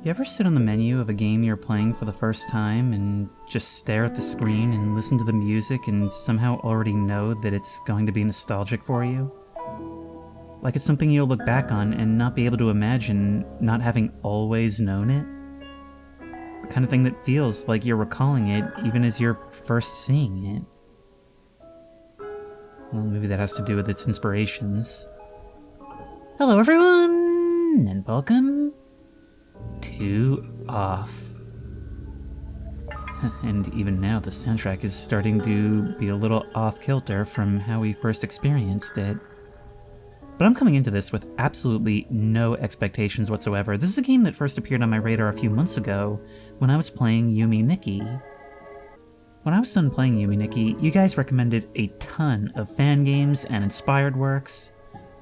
You ever sit on the menu of a game you're playing for the first time and just stare at the screen and listen to the music and somehow already know that it's going to be nostalgic for you? Like it's something you'll look back on and not be able to imagine not having always known it? The kind of thing that feels like you're recalling it even as you're first seeing it. Well, maybe that has to do with its inspirations. Hello everyone, and welcome to Off. And even now the soundtrack is starting to be a little off-kilter from how we first experienced it. But I'm coming into this with absolutely no expectations whatsoever. This is a game that first appeared on my radar a few months ago when I was playing Yume Nikki. When I was done playing Yume Nikki, you guys recommended a ton of fan games and inspired works,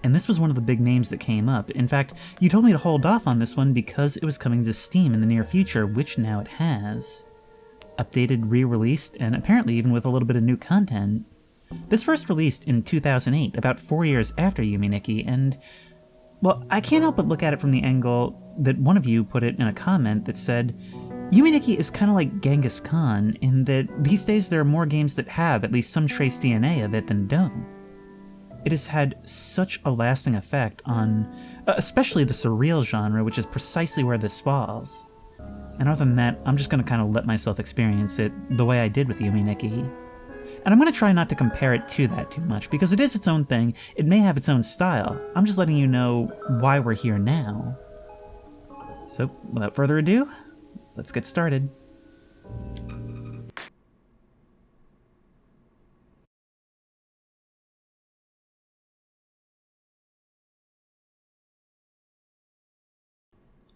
and this was one of the big names that came up. In fact, you told me to hold off on this one because it was coming to Steam in the near future, which now it has. Updated, re-released, and apparently even with a little bit of new content. This first released in 2008, about 4 years after Yume Nikki, and, well, I can't help but look at it from the angle that one of you put it in a comment that said, Yume Nikki is kind of like Genghis Khan, in that these days there are more games that have at least some trace DNA of it than don't. It has had such a lasting effect on, especially the surreal genre, which is precisely where this falls. And other than that, I'm just going to kind of let myself experience it the way I did with Yume Nikki. And I'm going to try not to compare it to that too much, because it is its own thing, it may have its own style. I'm just letting you know why we're here now. So, without further ado, let's get started.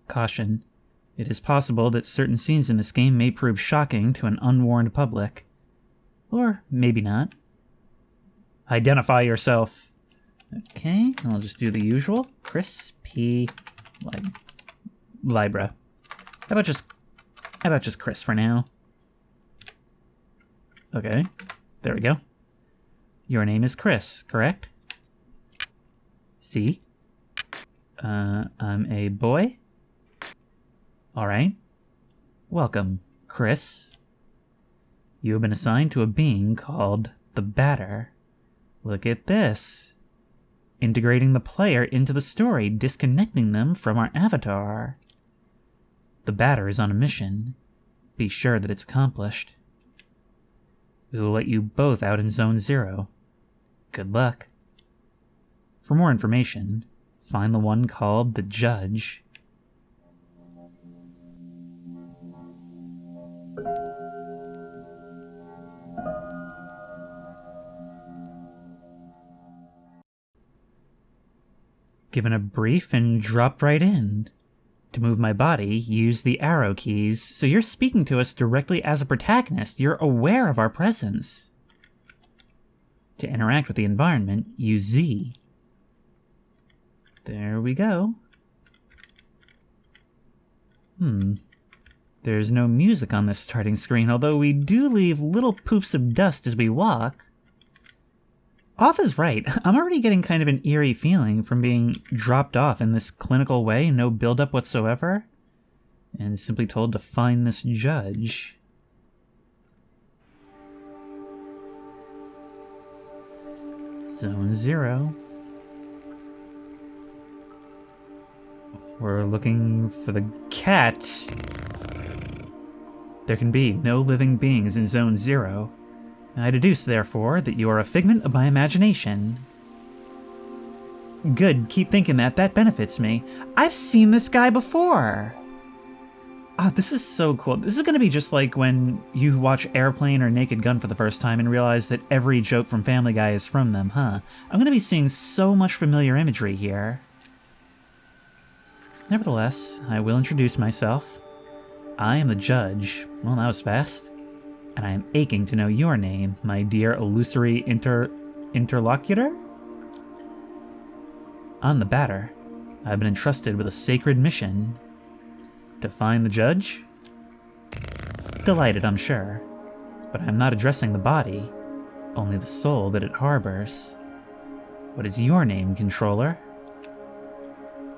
Caution. It is possible that certain scenes in this game may prove shocking to an unwarned public. Or maybe not. Identify yourself. Okay, I'll just do the usual. Chris P. Libra. How about just Chris for now? Okay, there we go. Your name is Chris, correct? See? I'm a boy? Alright. Welcome, Chris. You have been assigned to a being called the Batter. Look at this. Integrating the player into the story, disconnecting them from our avatar. The Batter is on a mission. Be sure that it's accomplished. We will let you both out in Zone 0. Good luck. For more information, find the one called the Judge. Given a brief and dropped right in. To move my body, use the arrow keys, so you're speaking to us directly as a protagonist. You're aware of our presence. To interact with the environment, use Z. There we go. There's no music on this starting screen, although we do leave little poofs of dust as we walk. Off is right. I'm already getting kind of an eerie feeling from being dropped off in this clinical way, no build-up whatsoever, and simply told to find this judge. Zone 0. We're looking for the cat. There can be no living beings in Zone 0. I deduce, therefore, that you are a figment of my imagination. Good, keep thinking that. That benefits me. I've seen this guy before! Oh, this is so cool. This is gonna be just like when you watch Airplane or Naked Gun for the first time and realize that every joke from Family Guy is from them, huh? I'm gonna be seeing so much familiar imagery here. Nevertheless, I will introduce myself. I am the Judge. Well, that was fast. And I am aching to know your name, my dear illusory interlocutor? I'm the Batter. I've been entrusted with a sacred mission. To find the Judge? Delighted, I'm sure. But I'm not addressing the body, only the soul that it harbors. What is your name, Controller?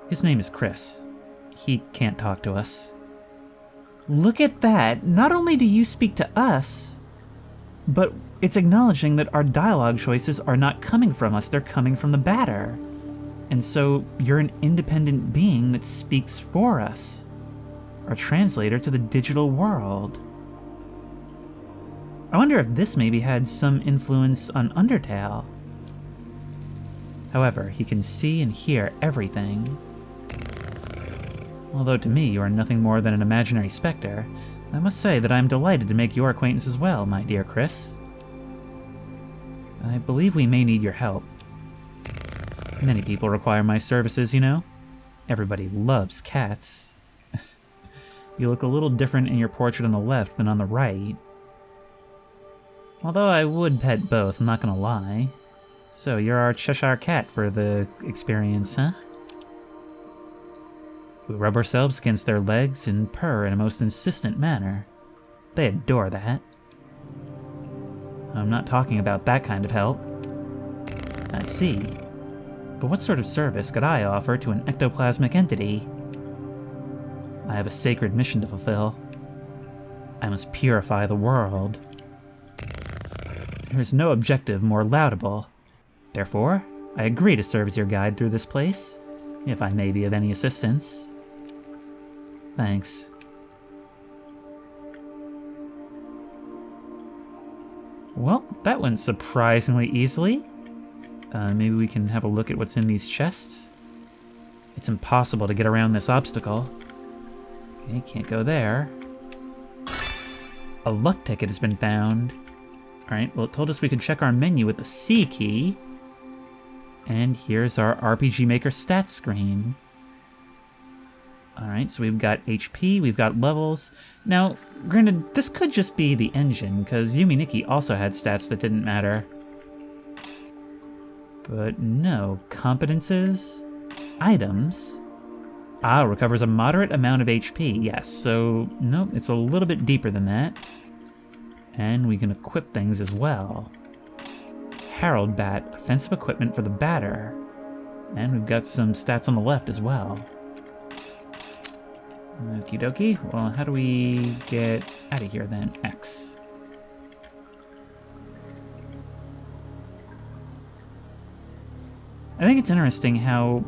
His name is Chris. He can't talk to us. Look at that. Not only do you speak to us, but it's acknowledging that our dialogue choices are not coming from us, they're coming from the batter. And so you're an independent being that speaks for us, our translator to the digital world. I wonder if this maybe had some influence on Undertale. However, he can see and hear everything. Although to me you are nothing more than an imaginary specter, I must say that I am delighted to make your acquaintance as well, my dear Chris. I believe we may need your help. Many people require my services, you know. Everybody loves cats. You look a little different in your portrait on the left than on the right. Although I would pet both, I'm not gonna lie. So you're our Cheshire Cat for the experience, huh? We rub ourselves against their legs and purr in a most insistent manner. They adore that. I'm not talking about that kind of help. I see. But what sort of service could I offer to an ectoplasmic entity? I have a sacred mission to fulfill. I must purify the world. There is no objective more laudable. Therefore, I agree to serve as your guide through this place, if I may be of any assistance. Thanks. Well, that went surprisingly easily. Maybe we can have a look at what's in these chests. It's impossible to get around this obstacle. Okay, can't go there. A luck ticket has been found. Alright, well, it told us we could check our menu with the C key. And here's our RPG Maker stats screen. Alright, so we've got HP, we've got levels. Now, granted, this could just be the engine, because Yumi Nikki also had stats that didn't matter. But no, competences, items. Ah, recovers a moderate amount of HP, yes, so nope, it's a little bit deeper than that. And we can equip things as well. Herald Bat, offensive equipment for the batter. And we've got some stats on the left as well. Okie dokie. Well, how do we get out of here then? X. I think it's interesting how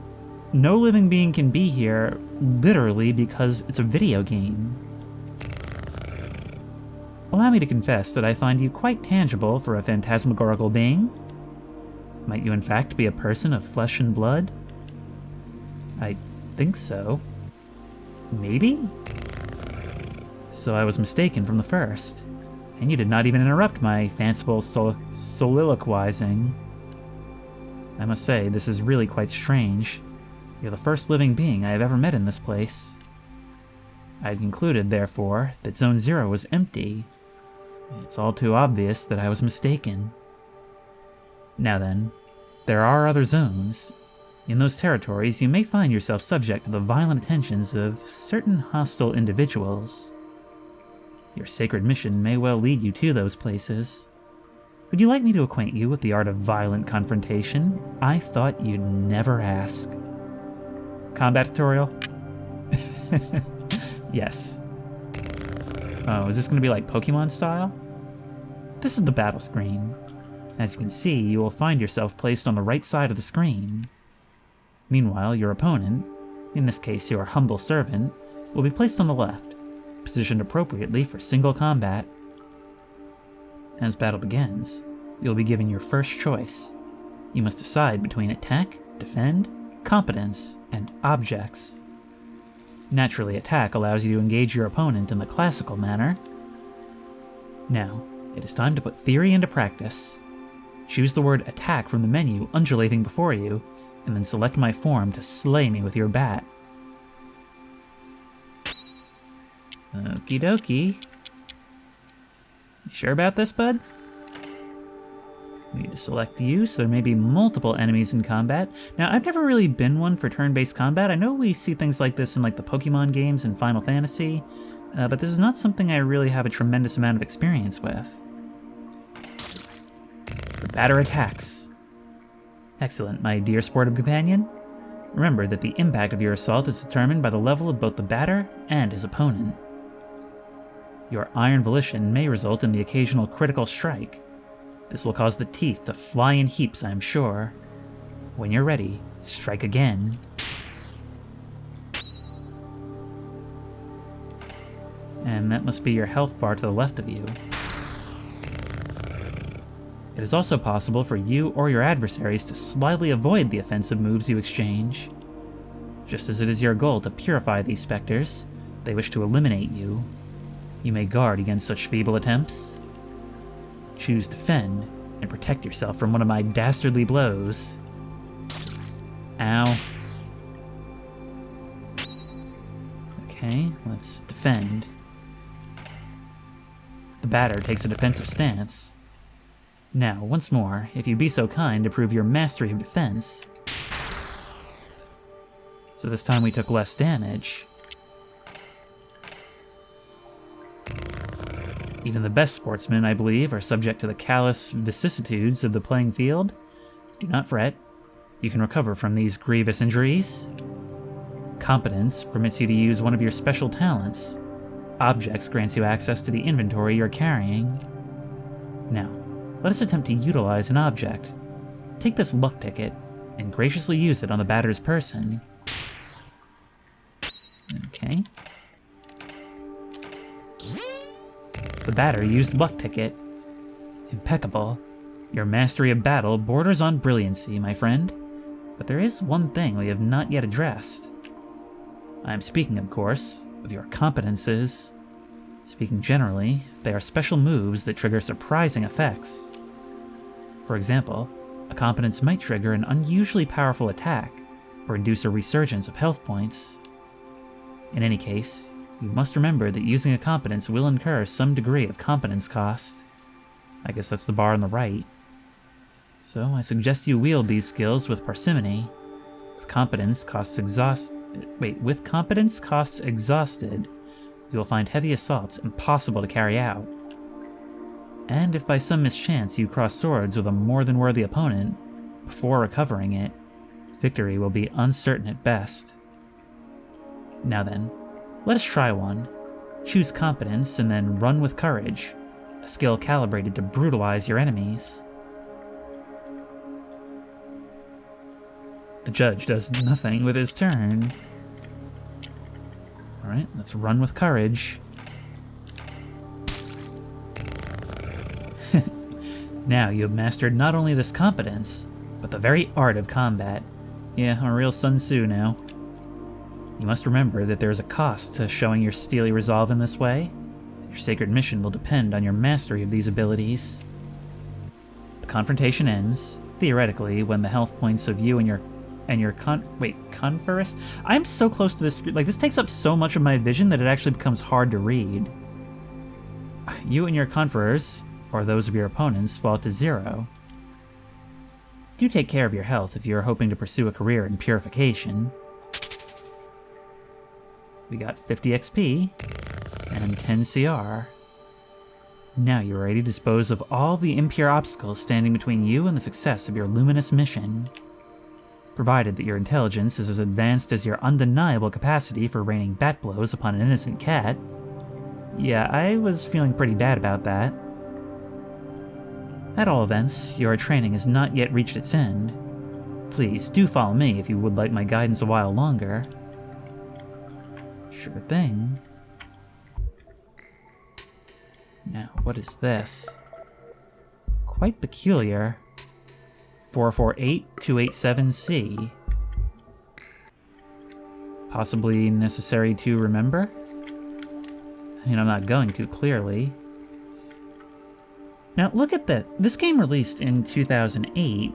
no living being can be here literally because it's a video game. Allow me to confess that I find you quite tangible for a phantasmagorical being. Might you in fact be a person of flesh and blood? I think so. Maybe? So I was mistaken from the first, and you did not even interrupt my fanciful soliloquizing. I must say, this is really quite strange. You're the first living being I have ever met in this place. I had concluded, therefore, that Zone 0 was empty. It's all too obvious that I was mistaken. Now then, there are other zones. In those territories, you may find yourself subject to the violent attentions of certain hostile individuals. Your sacred mission may well lead you to those places. Would you like me to acquaint you with the art of violent confrontation? I thought you'd never ask. Combat tutorial? Yes. Oh, is this going to be like Pokemon style? This is the battle screen. As you can see, you will find yourself placed on the right side of the screen. Meanwhile, your opponent, in this case your humble servant, will be placed on the left, positioned appropriately for single combat. As battle begins, you'll be given your first choice. You must decide between attack, defend, competence, and objects. Naturally, attack allows you to engage your opponent in the classical manner. Now, it is time to put theory into practice. Choose the word attack from the menu undulating before you, and then select my form to slay me with your bat. Okie dokie. You sure about this, bud? We need to select you, so there may be multiple enemies in combat. Now, I've never really been one for turn-based combat. I know we see things like this in like the Pokemon games and Final Fantasy, but this is not something I really have a tremendous amount of experience with. The batter attacks. Excellent, my dear sportive companion. Remember that the impact of your assault is determined by the level of both the batter and his opponent. Your iron volition may result in the occasional critical strike. This will cause the teeth to fly in heaps, I'm sure. When you're ready, strike again. And that must be your health bar to the left of you. It is also possible for you or your adversaries to slyly avoid the offensive moves you exchange. Just as it is your goal to purify these specters, they wish to eliminate you. You may guard against such feeble attempts. Choose defend and protect yourself from one of my dastardly blows. Ow. Okay, let's defend. The batter takes a defensive stance. Now, once more, if you'd be so kind to prove your mastery of defense. So this time we took less damage. Even the best sportsmen, I believe, are subject to the callous vicissitudes of the playing field. Do not fret. You can recover from these grievous injuries. Competence permits you to use one of your special talents. Objects grants you access to the inventory you're carrying. Now, let us attempt to utilize an object. Take this luck ticket and graciously use it on the batter's person. Okay. The batter used luck ticket. Impeccable. Your mastery of battle borders on brilliancy, my friend. But there is one thing we have not yet addressed. I am speaking, of course, of your competences. Speaking generally, they are special moves that trigger surprising effects. For example, a competence might trigger an unusually powerful attack, or induce a resurgence of health points. In any case, you must remember that using a competence will incur some degree of competence cost. I guess that's the bar on the right. So I suggest you wield these skills with parsimony. With competence costs exhausted, you will find heavy assaults impossible to carry out. And if by some mischance you cross swords with a more than worthy opponent, before recovering it, victory will be uncertain at best. Now then, let us try one. Choose competence and then run with courage, a skill calibrated to brutalize your enemies. The judge does nothing with his turn. Alright, let's run with courage. Now you have mastered not only this competence, but the very art of combat. Yeah, a real Sun Tzu now. You must remember that there is a cost to showing your steely resolve in this way. Your sacred mission will depend on your mastery of these abilities. The confrontation ends, theoretically, when the health points of you and your conferus? I'm so close to this screen. Like, this takes up so much of my vision that it actually becomes hard to read. You and your conferors, or those of your opponents, fall to 0. Do take care of your health if you are hoping to pursue a career in purification. We got 50 XP and 10 CR. Now you are ready to dispose of all the impure obstacles standing between you and the success of your luminous mission. Provided that your intelligence is as advanced as your undeniable capacity for raining bat blows upon an innocent cat. Yeah, I was feeling pretty bad about that. At all events, your training has not yet reached its end. Please do follow me if you would like my guidance a while longer. Sure thing. Now, what is this? Quite peculiar. 448287C. Possibly necessary to remember? I mean, I'm not going to, clearly. Now, look at that. This game released in 2008,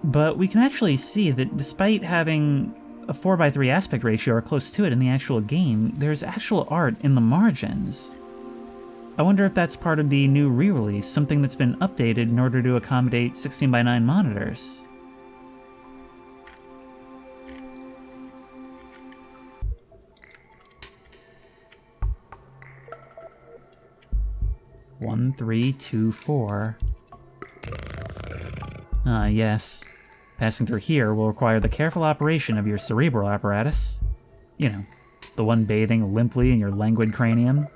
but we can actually see that despite having a 4:3 aspect ratio or close to it in the actual game, there's actual art in the margins. I wonder if that's part of the new re-release, something that's been updated in order to accommodate 16:9 monitors. One, 3, 2, 4. Ah, yes. Passing through here will require the careful operation of your cerebral apparatus. You know, the one bathing limply in your languid cranium.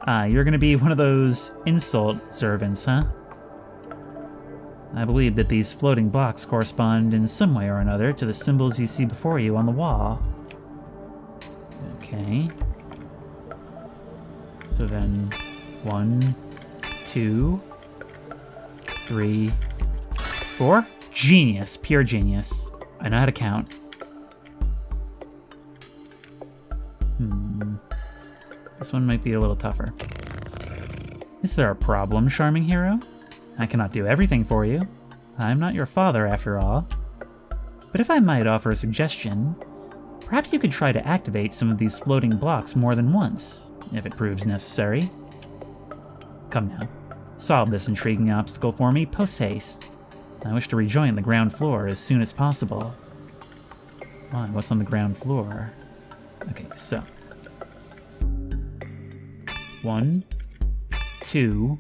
Ah, you're gonna be one of those insult servants, huh? I believe that these floating blocks correspond in some way or another to the symbols you see before you on the wall. Okay. So then, 1, 2, 3, 4. Genius. Pure genius. I know how to count. This one might be a little tougher. Is there a problem, charming hero? I cannot do everything for you. I'm not your father, after all. But if I might offer a suggestion, perhaps you could try to activate some of these floating blocks more than once, if it proves necessary. Come now, solve this intriguing obstacle for me post-haste. I wish to rejoin the ground floor as soon as possible. Why, what's on the ground floor? Okay, so... 1, 2,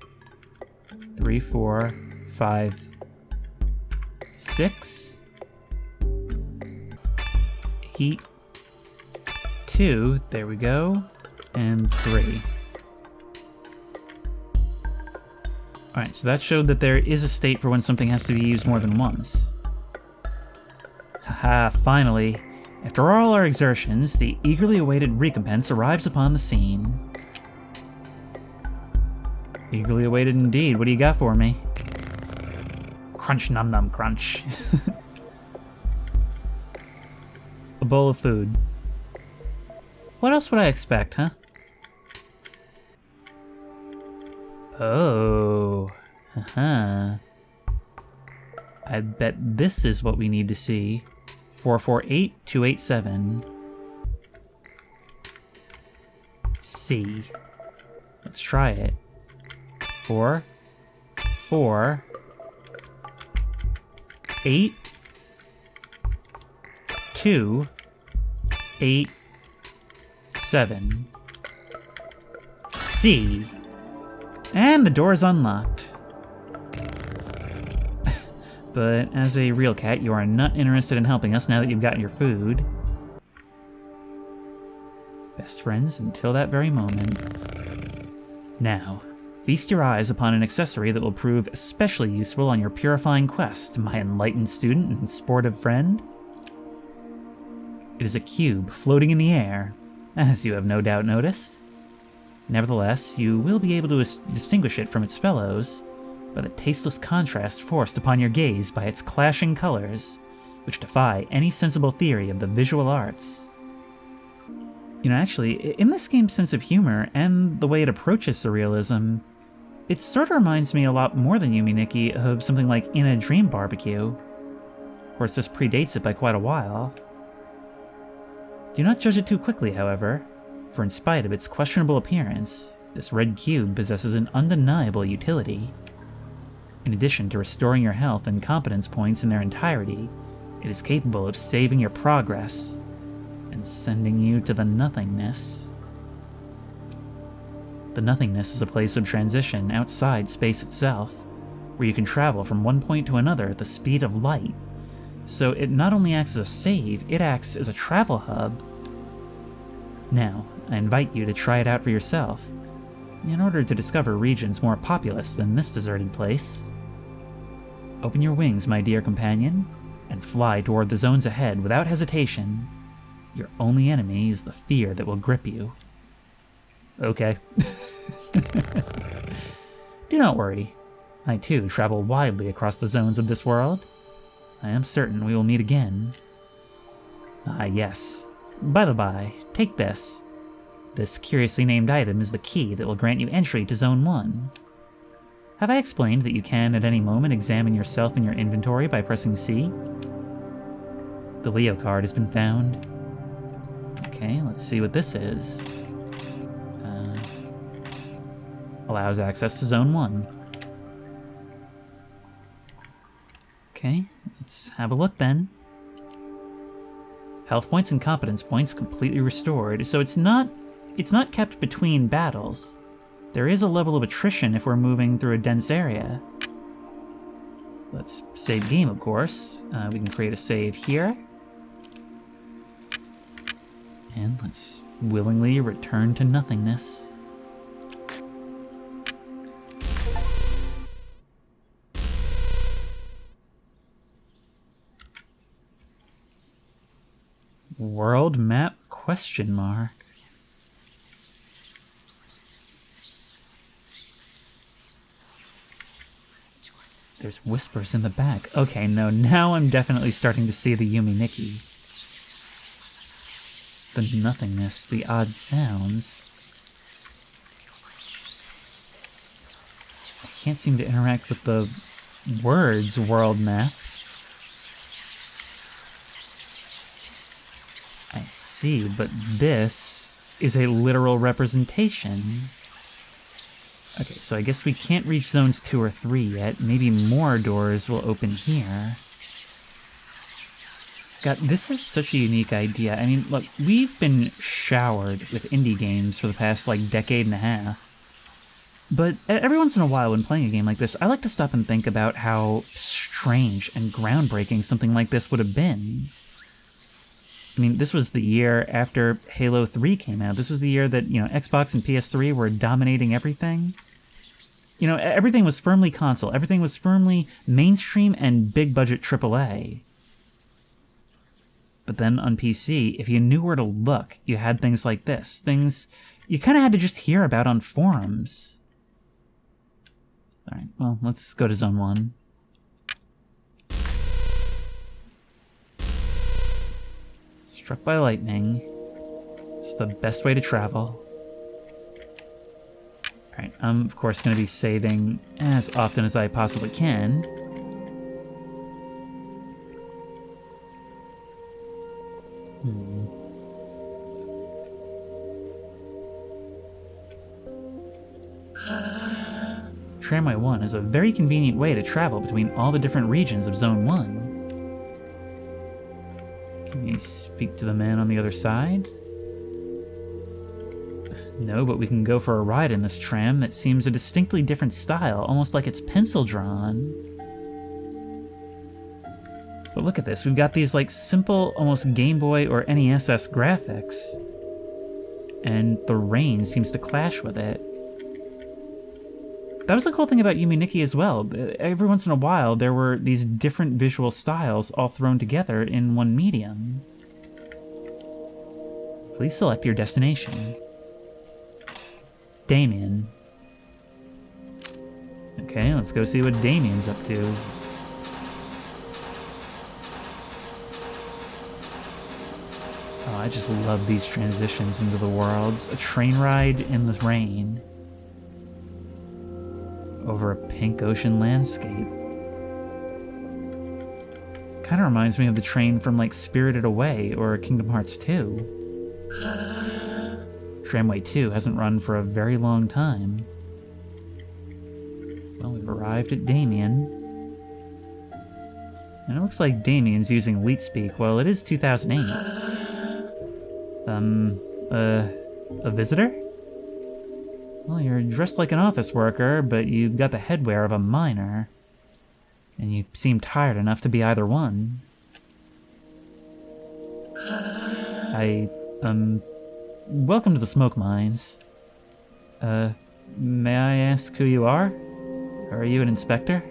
3, 4, 5, 6, 8, 2, there we go, and 3. Alright, so that showed that there is a state for when something has to be used more than once. Haha, finally. After all our exertions, the eagerly awaited recompense arrives upon the scene. Eagerly awaited indeed. What do you got for me? Crunch num num crunch. A bowl of food. What else would I expect, huh? Oh. Haha. I bet this is what we need to see. 448287. C. Let's try it. 4, 4, 8, 2, 8, 7. C. And the door is unlocked. But as a real cat, you are not interested in helping us now that you've gotten your food. Best friends until that very moment. Now, feast your eyes upon an accessory that will prove especially useful on your purifying quest, my enlightened student and sportive friend. It is a cube floating in the air, as you have no doubt noticed. Nevertheless, you will be able to distinguish it from its fellows by the tasteless contrast forced upon your gaze by its clashing colors, which defy any sensible theory of the visual arts. You know, actually, in this game's sense of humor and the way it approaches surrealism, it sort of reminds me a lot more than Yumi Nikki of something like In a Dream Barbecue. Of course, this predates it by quite a while. Do not judge it too quickly, however, for in spite of its questionable appearance, this red cube possesses an undeniable utility. In addition to restoring your health and competence points in their entirety, it is capable of saving your progress and sending you to the nothingness. The nothingness is a place of transition outside space itself, where you can travel from one point to another at the speed of light. So it not only acts as a save, it acts as a travel hub. Now, I invite you to try it out for yourself, in order to discover regions more populous than this deserted place. Open your wings, my dear companion, and fly toward the zones ahead without hesitation. Your only enemy is the fear that will grip you. Okay. Do not worry. I too travel widely across the zones of this world. I am certain we will meet again. Ah, yes. By the by, take this. This curiously named item is the key that will grant you entry to Zone 1. Have I explained that you can at any moment examine yourself in your inventory by pressing C? The Leo card has been found. Okay, let's see what this is. Allows access to Zone 1. Okay, let's have a look then. Health points and competence points completely restored, so it's not kept between battles. There is a level of attrition if we're moving through a dense area. Let's save game, of course. We can create a save here. And let's willingly return to nothingness. World map question mark. There's whispers in the back. Okay, no, now I'm definitely starting to see the Yumi Nikki. The nothingness, the odd sounds. I can't seem to interact with the words world map. I see, but this is a literal representation. Okay, so I guess we can't reach zones 2 or 3 yet. Maybe more doors will open here. God, this is such a unique idea. I mean, look, we've been showered with indie games for the past, like, decade and a half. But every once in a while when playing a game like this, I like to stop and think about how strange and groundbreaking something like this would have been. I mean, this was the year after Halo 3 came out. This was the year that, Xbox and PS3 were dominating everything. Everything was firmly console. Everything was firmly mainstream and big-budget AAA. But then on PC, if you knew where to look, you had things like this. Things you kind of had to just hear about on forums. Alright, well, let's go to Zone 1. Struck by lightning. It's the best way to travel. Alright, I'm of course going to be saving as often as I possibly can. Tramway 1 is a very convenient way to travel between all the different regions of Zone 1. Can we speak to the man on the other side? No, but we can go for a ride in this tram that seems a distinctly different style, almost like it's pencil drawn. But look at this, we've got these like simple, almost Game Boy or NES graphics, and the rain seems to clash with it. That was the cool thing about Yumi Nikki as well. Every once in a while, there were these different visual styles all thrown together in one medium. Please select your destination. Damien. Okay, let's go see what Damien's up to. Oh, I just love these transitions into the worlds. A train ride in the rain. Over a pink ocean landscape. Kind of reminds me of the train from like Spirited Away or Kingdom Hearts 2. Tramway 2 hasn't run for a very long time. Well, we've arrived at Damien. And it looks like Damien's using elite speak. Well, it is 2008. A visitor? Well, you're dressed like an office worker, but you've got the headwear of a miner. And you seem tired enough to be either one. Welcome to the smoke mines. May I ask who you are? Are you an inspector?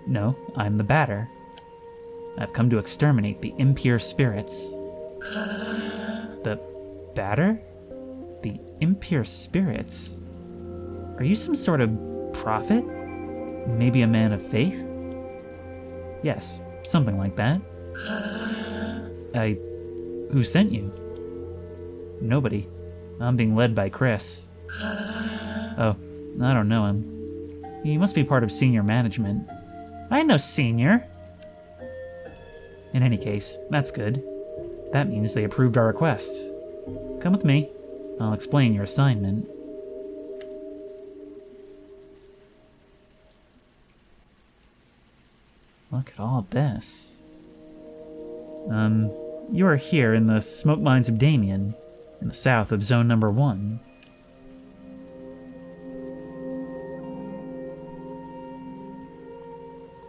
No, I'm the Batter. I've come to exterminate the impure spirits. The Batter? The impure spirits? Are you some sort of prophet? Maybe a man of faith? Yes, something like that. Who sent you? Nobody. I'm being led by Chris. Oh, I don't know him. He must be part of senior management. I know senior. In any case, that's good. That means they approved our requests. Come with me. I'll explain your assignment. Look at all this. You are here in the smoke mines of Damien, in the south of Zone Number 1.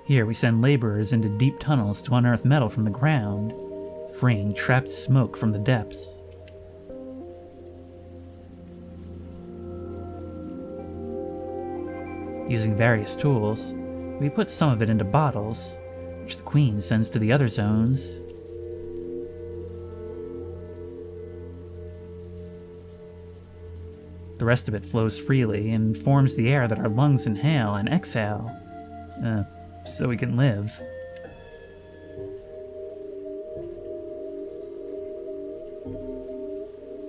Here we send laborers into deep tunnels to unearth metal from the ground, freeing trapped smoke from the depths. Using various tools, we put some of it into bottles, which the Queen sends to the other zones. The rest of it flows freely and forms the air that our lungs inhale and exhale, so we can live.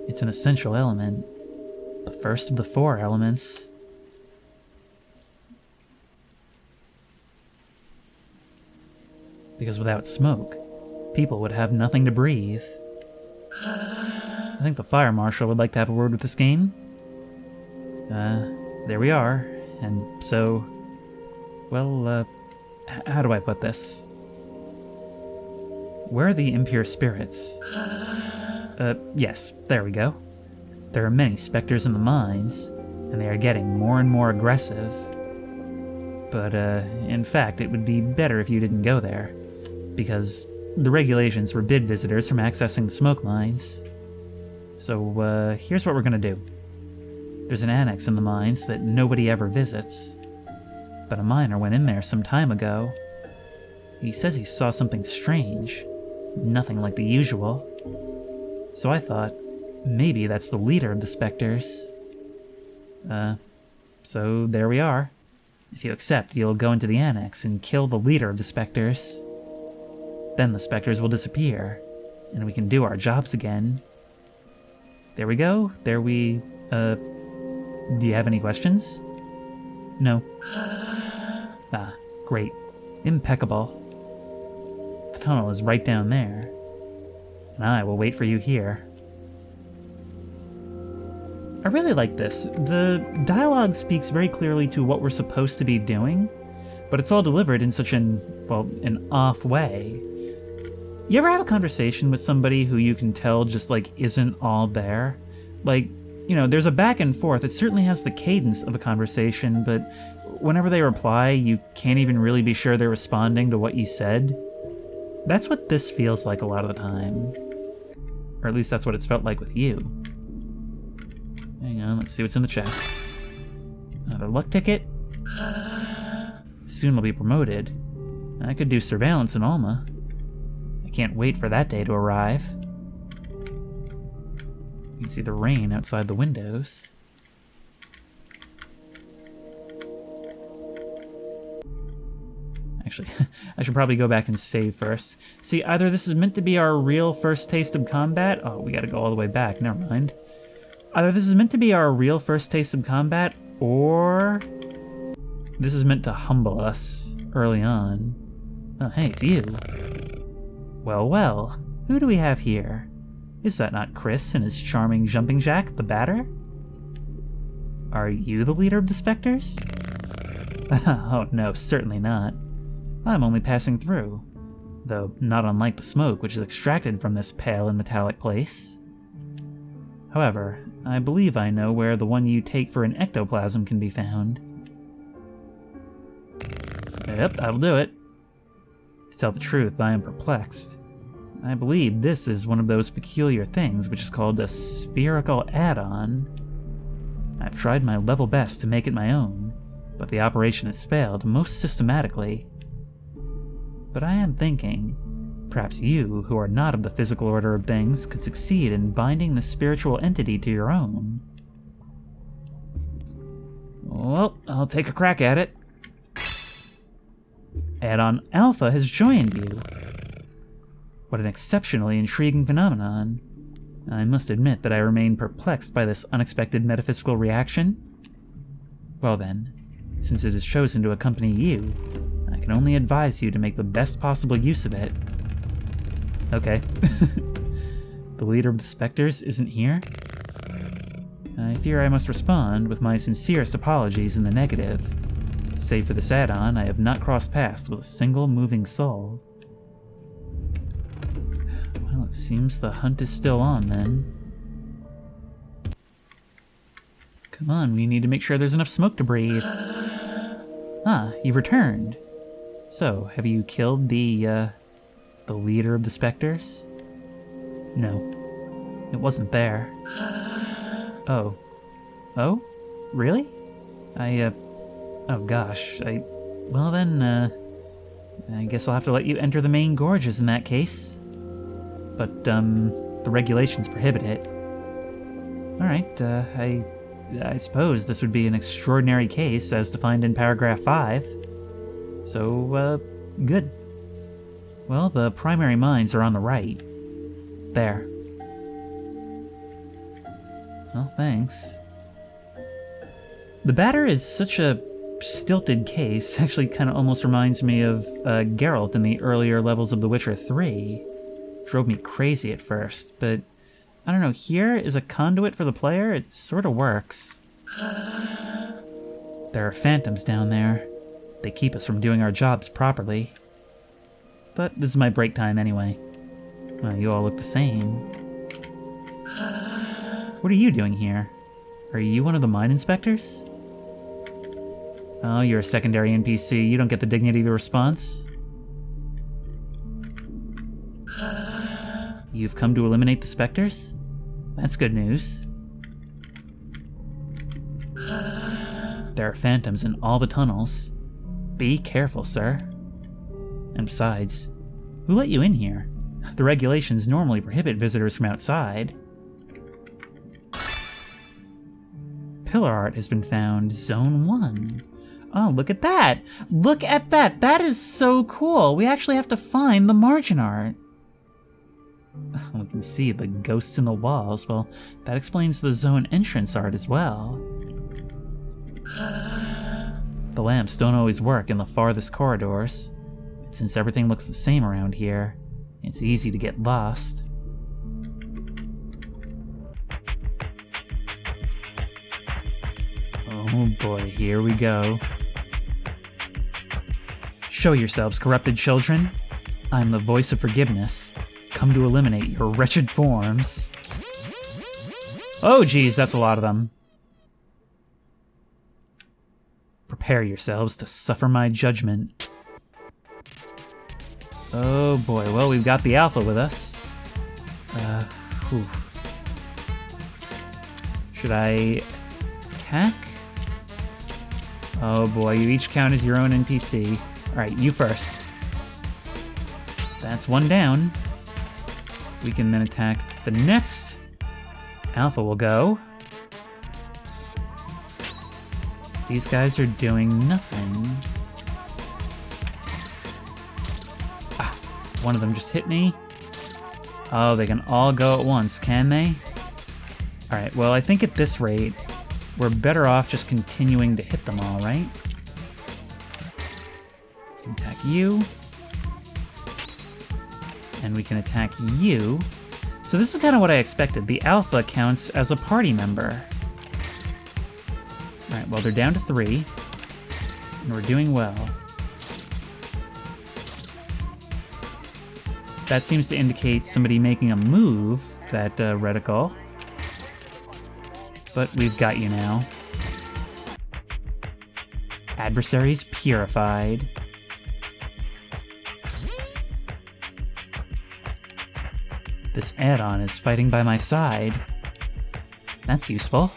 It's an essential element, the first of the 4 elements. Because without smoke, people would have nothing to breathe. I think the fire marshal would like to have a word with this game. There we are, and so, well, how do I put this? Where are the impure spirits? Yes, there we go. There are many specters in the mines, and they are getting more and more aggressive. But, in fact, it would be better if you didn't go there, because the regulations forbid visitors from accessing the smoke mines. So, here's what we're gonna do. There's an annex in the mines that nobody ever visits, but a miner went in there some time ago. He says he saw something strange, nothing like the usual. So I thought, maybe that's the leader of the specters. So there we are. If you accept, you'll go into the annex and kill the leader of the specters. Then the specters will disappear, and we can do our jobs again. There we go. Do you have any questions? No. Ah, great. Impeccable. The tunnel is right down there, and I will wait for you here. I really like this. The dialogue speaks very clearly to what we're supposed to be doing, but it's all delivered in such an off way. You ever have a conversation with somebody who you can tell just, isn't all there? There's a back and forth. It certainly has the cadence of a conversation, but whenever they reply, you can't even really be sure they're responding to what you said. That's what this feels like a lot of the time. Or at least that's what it's felt like with you. Hang on, let's see what's in the chest. Another luck ticket? Soon I'll be promoted. I could do surveillance in Alma. I can't wait for that day to arrive. You can see the rain outside the windows. Actually, I should probably go back and save first. See, either this is meant to be our real first taste of combat. Oh, we gotta go all the way back, never mind. Either this is meant to be our real first taste of combat, or this is meant to humble us early on. Oh, hey, it's you. Well, well, who do we have here? Is that not Chris and his charming jumping jack, the batter? Are you the leader of the specters? Oh no, certainly not. I'm only passing through, though not unlike the smoke which is extracted from this pale and metallic place. However, I believe I know where the one you take for an ectoplasm can be found. Yep, that'll do it. To tell the truth, I am perplexed. I believe this is one of those peculiar things which is called a spherical add-on. I've tried my level best to make it my own, but the operation has failed most systematically. But I am thinking, perhaps you, who are not of the physical order of things, could succeed in binding the spiritual entity to your own. Well, I'll take a crack at it. Add-on Alpha has joined you. What an exceptionally intriguing phenomenon. I must admit that I remain perplexed by this unexpected metaphysical reaction. Well then, since it is chosen to accompany you, I can only advise you to make the best possible use of it. Okay. The leader of the specters isn't here? I fear I must respond with my sincerest apologies in the negative. Save for this add-on, I have not crossed paths with a single moving soul. Well, it seems the hunt is still on, then. Come on, we need to make sure there's enough smoke to breathe. Ah, you've returned. So, have you killed the leader of the specters? No, it wasn't there. Oh. Oh? Really? Oh gosh, well then, I guess I'll have to let you enter the main gorges in that case. But, the regulations prohibit it. Alright, I suppose this would be an extraordinary case as defined in paragraph 5. So, good. Well, the primary mines are on the right. There. Well, thanks. The batter is such a stilted case. Actually kind of almost reminds me of Geralt in the earlier levels of The Witcher 3. Drove me crazy at first, but I don't know, here is a conduit for the player. It sort of works. There are phantoms down there. They keep us from doing our jobs properly. But this is my break time anyway. Well, you all look the same. What are you doing here? Are you one of the mine inspectors? Oh, you're a secondary NPC. You don't get the dignity of a response. You've come to eliminate the specters? That's good news. There are phantoms in all the tunnels. Be careful, sir. And besides, who let you in here? The regulations normally prohibit visitors from outside. Pillar art has been found. Zone 1. Oh, look at that! Look at that! That is so cool! We actually have to find the margin art. We can see the ghosts in the walls. Well, that explains the zone entrance art as well. The lamps don't always work in the farthest corridors. And since everything looks the same around here, it's easy to get lost. Oh boy, here we go. Show yourselves, corrupted children. I'm the voice of forgiveness, come to eliminate your wretched forms. Oh geez, that's a lot of them. Prepare yourselves to suffer my judgment. Oh boy, well, we've got the alpha with us. Whew. Should I attack? Oh boy, you each count as your own NPC. Alright, you first. That's one down. We can then attack the next. Alpha will go. These guys are doing nothing. Ah, one of them just hit me. Oh, they can all go at once, can they? Alright, well, I think at this rate, we're better off just continuing to hit them all, right? We can attack you. And we can attack you. So this is kind of what I expected. The alpha counts as a party member. Alright, well, they're down to 3. And we're doing well. That seems to indicate somebody making a move, that reticle. But we've got you now. Adversaries purified. This add-on is fighting by my side. That's useful.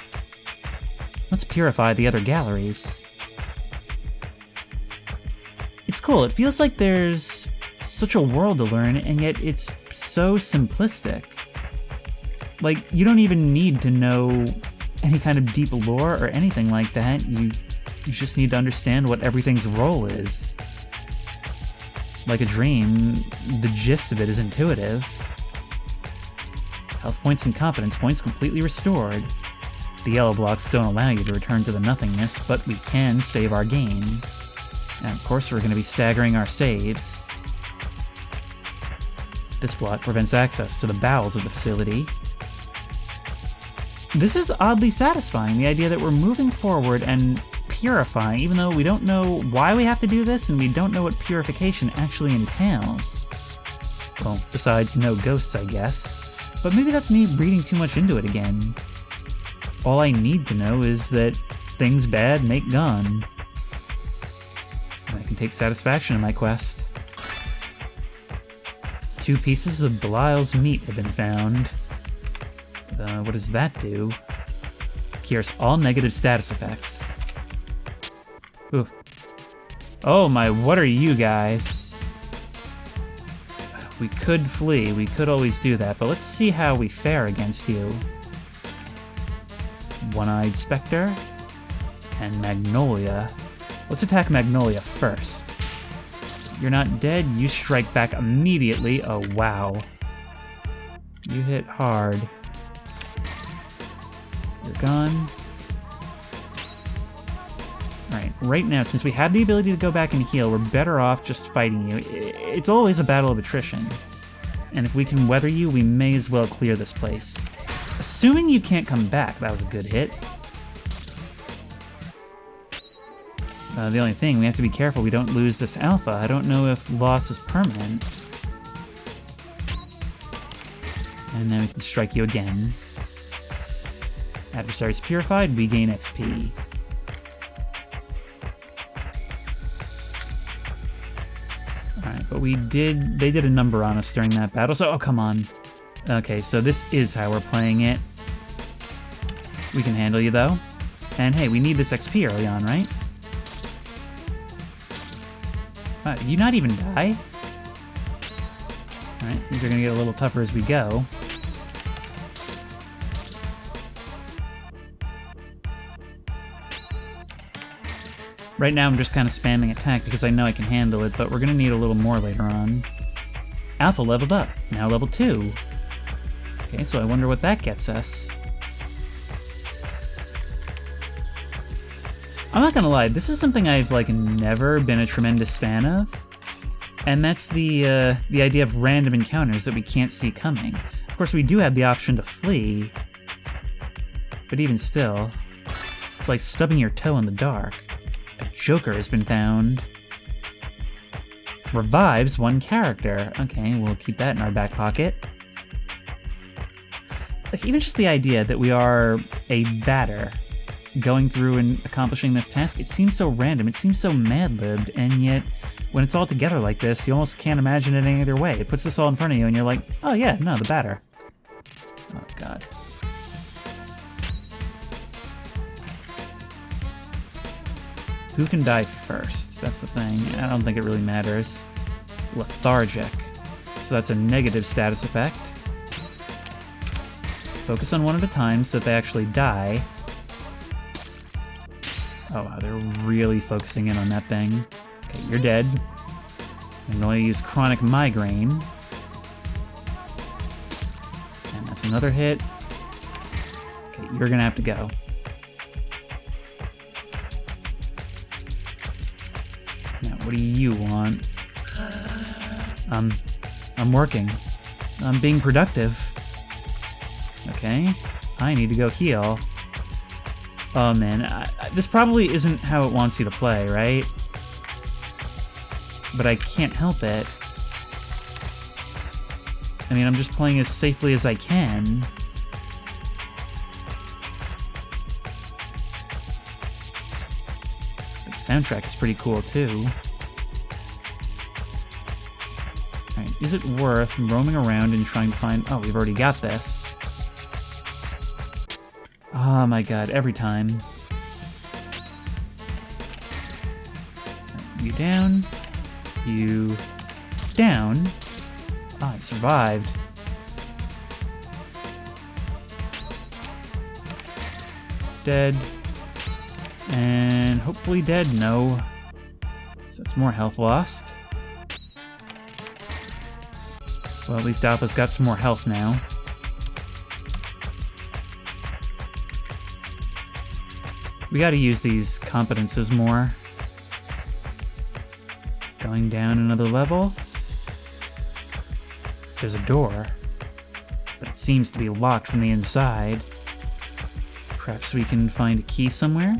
Let's purify the other galleries. It's cool. It feels like there's such a world to learn, and yet it's so simplistic. Like, you don't even need to know any kind of deep lore or anything like that. You just need to understand what everything's role is. Like a dream, the gist of it is intuitive. Health points and competence points completely restored. The yellow blocks don't allow you to return to the nothingness, but we can save our game. And of course we're going to be staggering our saves. This block prevents access to the bowels of the facility. This is oddly satisfying, the idea that we're moving forward and purifying, even though we don't know why we have to do this and we don't know what purification actually entails. Well, besides no ghosts, I guess. But maybe that's me reading too much into it again. All I need to know is that things bad make gone. And I can take satisfaction in my quest. 2 pieces of Belial's meat have been found. What does that do? Cures all negative status effects. Ooh. Oh my, what are you guys? We could flee, we could always do that, but let's see how we fare against you. One-Eyed Spectre, and Magnolia. Let's attack Magnolia first. You're not dead, you strike back immediately. Oh, wow. You hit hard. You're gone. Alright, right now, since we have the ability to go back and heal, we're better off just fighting you. It's always a battle of attrition. And if we can weather you, we may as well clear this place. Assuming you can't come back, that was a good hit. The only thing, we have to be careful we don't lose this alpha. I don't know if loss is permanent. And then we can strike you again. Adversaries purified, we gain XP. Alright, but they did a number on us during that battle, so, oh, come on. Okay, so this is how we're playing it. We can handle you, though. And hey, we need this XP early on, right? Did you not even die? Alright, these are gonna get a little tougher as we go. Right now I'm just kind of spamming attack because I know I can handle it, but we're gonna need a little more later on. Alpha leveled up, now level 2. Okay, so I wonder what that gets us. I'm not gonna lie, this is something I've never been a tremendous fan of, and that's the idea of random encounters that we can't see coming. Of course, we do have the option to flee, but even still, it's like stubbing your toe in the dark. A Joker has been found. Revives one character. Okay, we'll keep that in our back pocket. Even just the idea that we are a batter going through and accomplishing this task, it seems so random, it seems so mad-libbed, and yet when it's all together like this, you almost can't imagine it any other way. It puts this all in front of you and you're like, oh yeah, no, the batter. Oh god. Who can die first? That's the thing. I don't think it really matters. Lethargic. So that's a negative status effect. Focus on one at a time so that they actually die. Oh wow, they're really focusing in on that thing. Okay, you're dead. I'm going to use Chronic Migraine. And that's another hit. Okay, you're gonna have to go. Now, what do you want? I'm working. I'm being productive. Okay, I need to go heal. Oh man, this probably isn't how it wants you to play, right? But I can't help it. I mean, I'm just playing as safely as I can. The soundtrack is pretty cool too. Alright, is it worth roaming around and trying to find... Oh, we've already got this. Oh my god, every time. You down. You down. Ah, you survived. Dead. And hopefully dead. No. So that's more health lost. Well, at least Alpha's got some more health now. We gotta use these competences more. Going down another level. There's a door, but it seems to be locked from the inside. Perhaps we can find a key somewhere?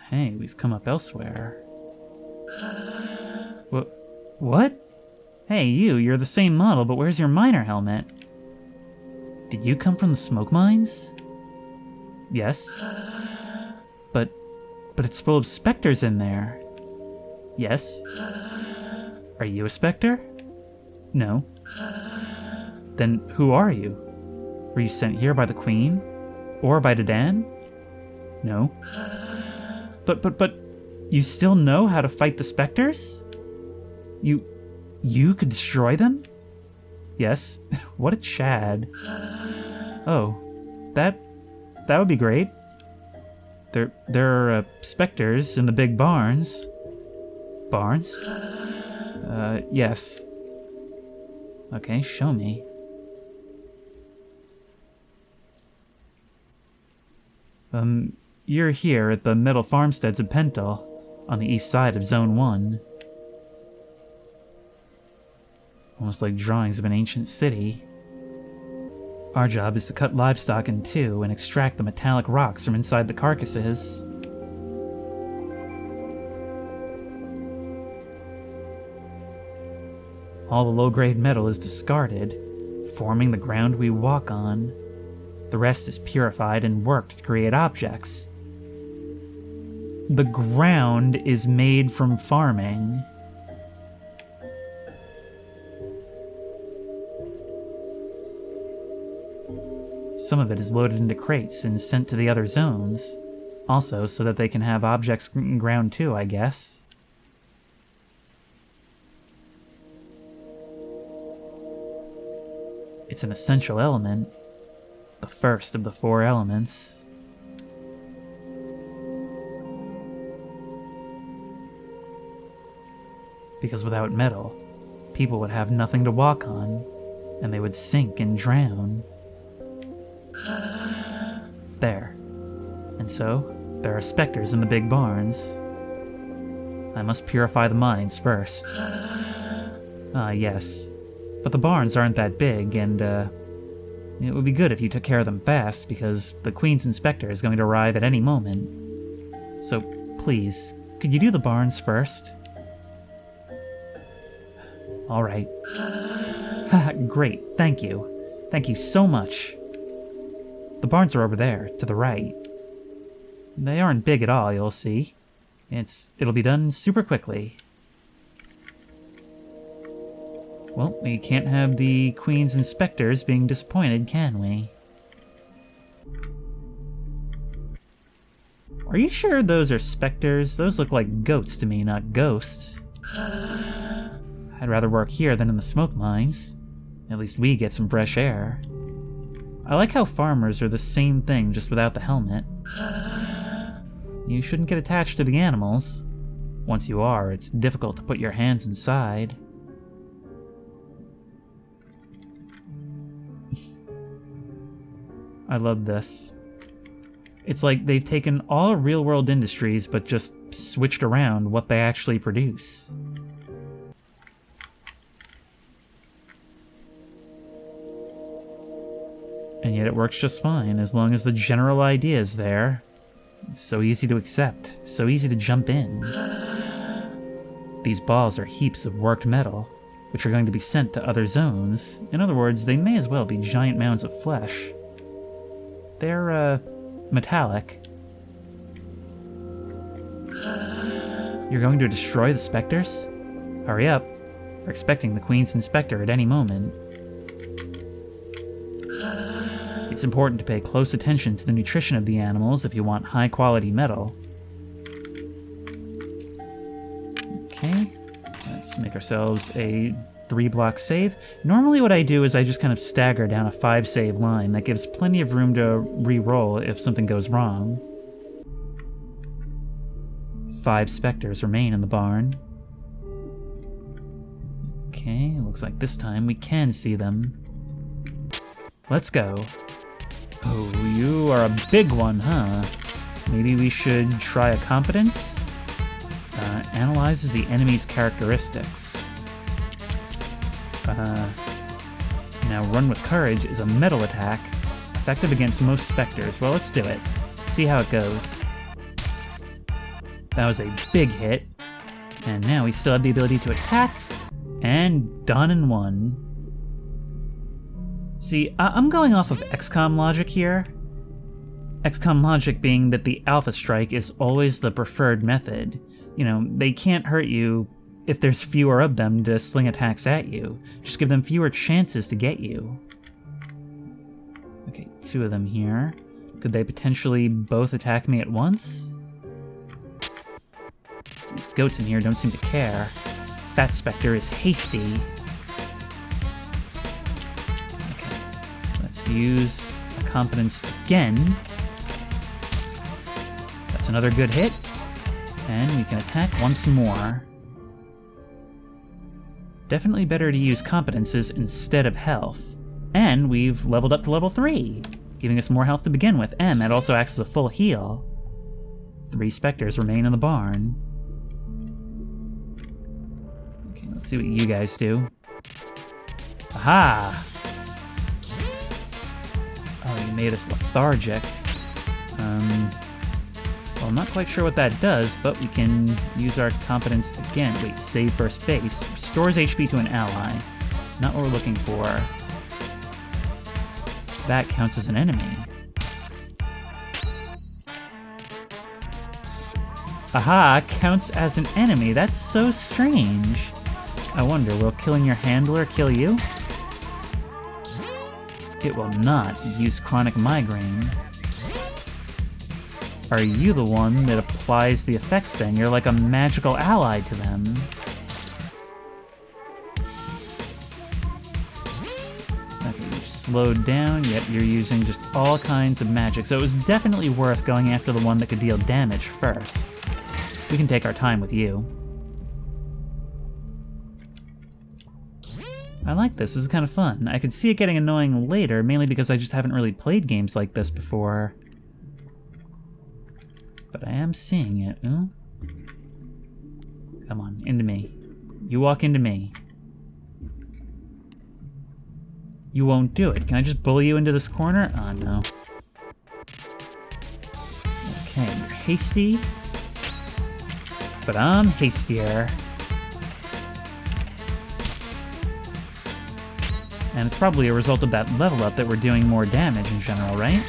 Hey, we've come up elsewhere. What? Hey, you're the same model, but where's your miner helmet? Did you come from the smoke mines? Yes. But it's full of specters in there. Yes. Are you a specter? No. Then who are you? Were you sent here by the Queen? Or by Dedan? No. But You still know how to fight the specters? You could destroy them? Yes. What a Chad. Oh, that would be great. There are specters in the big barns. Barns? Yes. Okay, show me. You're here at the metal farmsteads of Pental, on the east side of Zone 1. Almost like drawings of an ancient city. Our job is to cut livestock in two and extract the metallic rocks from inside the carcasses. All the low-grade metal is discarded, forming the ground we walk on. The rest is purified and worked to create objects. The ground is made from farming. Some of it is loaded into crates and sent to the other zones. Also, so that they can have objects ground too, I guess. It's an essential element. The first of the 4 elements. Because without metal, people would have nothing to walk on, and they would sink and drown. There. And so, there are specters in the big barns. I must purify the mines first. Yes. But the barns aren't that big, and, it would be good if you took care of them fast, because the Queen's Inspector is going to arrive at any moment. So, please, could you do the barns first? Alright. Great, thank you. Thank you so much. The barns are over there, to the right. They aren't big at all, you'll see. It'll be done super quickly. Well, we can't have the Queen's Inspectors being disappointed, can we? Are you sure those are specters? Those look like goats to me, not ghosts. I'd rather work here than in the smoke mines. At least we get some fresh air. I like how farmers are the same thing, just without the helmet. You shouldn't get attached to the animals. Once you are, it's difficult to put your hands inside. I love this. It's like they've taken all real-world industries but just switched around what they actually produce. And yet it works just fine as long as the general idea is there. It's so easy to accept, so easy to jump in. These balls are heaps of worked metal, which are going to be sent to other zones. In other words, they may as well be giant mounds of flesh. They're, metallic. You're going to destroy the specters? Hurry up. We're expecting the Queen's Inspector at any moment. It's important to pay close attention to the nutrition of the animals if you want high-quality metal. Okay, let's make ourselves a 3-block save. Normally what I do is I just kind of stagger down a 5-save line. That gives plenty of room to re-roll if something goes wrong. 5 specters remain in the barn. Okay, looks like this time we can see them. Let's go. Oh, you are a big one, huh? Maybe we should try a competence? Analyzes the enemy's characteristics. Now Run with Courage is a metal attack, effective against most specters. Well, let's do it. See how it goes. That was a big hit. And now we still have the ability to attack, and done in one. See, I'm going off of XCOM logic here. XCOM logic being that the Alpha Strike is always the preferred method. You know, they can't hurt you if there's fewer of them to sling attacks at you. Just give them fewer chances to get you. Okay, 2 of them here. Could they potentially both attack me at once? These goats in here don't seem to care. Fat Spectre is hasty. Okay, let's use a competence again. That's another good hit. And we can attack once more. Definitely better to use competences instead of health. And we've leveled up to level 3, giving us more health to begin with, and that also acts as a full heal. 3 specters remain in the barn. Okay, let's see what you guys do. Aha! Oh, you made us lethargic. Well, I'm not quite sure what that does, but we can use our competence again. Wait, save first base. Restores HP to an ally. Not what we're looking for. That counts as an enemy. Aha, counts as an enemy. That's so strange. I wonder, will killing your handler kill you? It will not. Use chronic migraine. Are you the one that applies the effects then? You're like a magical ally to them. Okay, you've slowed down, yet you're using just all kinds of magic, so it was definitely worth going after the one that could deal damage first. We can take our time with you. I like this. This is kind of fun. I could see it getting annoying later, mainly because I just haven't really played games like this before. But I am seeing it. Ooh. Come on, into me. You walk into me. You won't do it. Can I just bully you into this corner? Oh, no. Okay, you're hasty. But I'm hastier. And it's probably a result of that level up that we're doing more damage in general, right?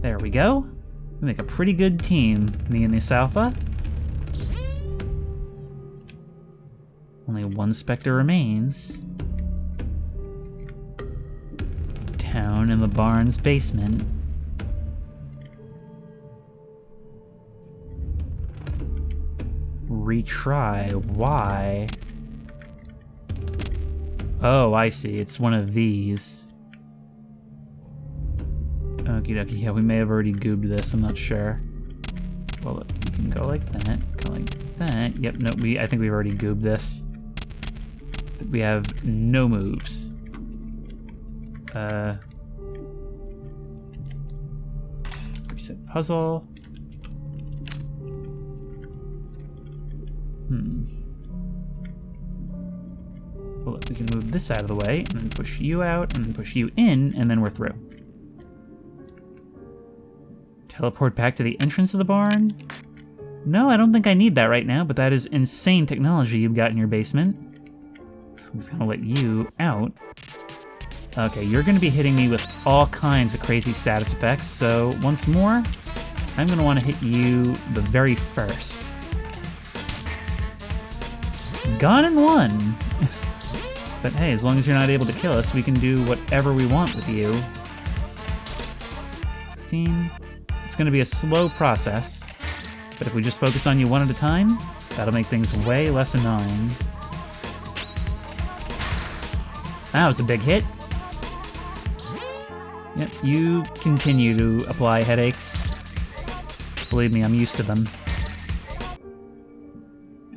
There we go. We make a pretty good team, me and this alpha. Only one specter remains. Down in the barn's basement. Retry. Why? Oh, I see. It's one of these. Okie dokie, yeah, we may have already goobed this, I'm not sure. Well, look, we can go like that, go like that. Yep, no, I think we've already goobed this. We have no moves. Reset puzzle. Well, look, we can move this out of the way, and then push you out, and then push you in, and then we're through. Teleport back to the entrance of the barn? No, I don't think I need that right now, but that is insane technology you've got in your basement. I'm gonna let you out. Okay, you're gonna be hitting me with all kinds of crazy status effects, so once more, I'm gonna wanna hit you the very first. Gone in one! But hey, as long as you're not able to kill us, we can do whatever we want with you. 16. It's going to be a slow process, but if we just focus on you one at a time, that'll make things way less annoying. That was a big hit. Yep, you continue to apply headaches. Believe me, I'm used to them.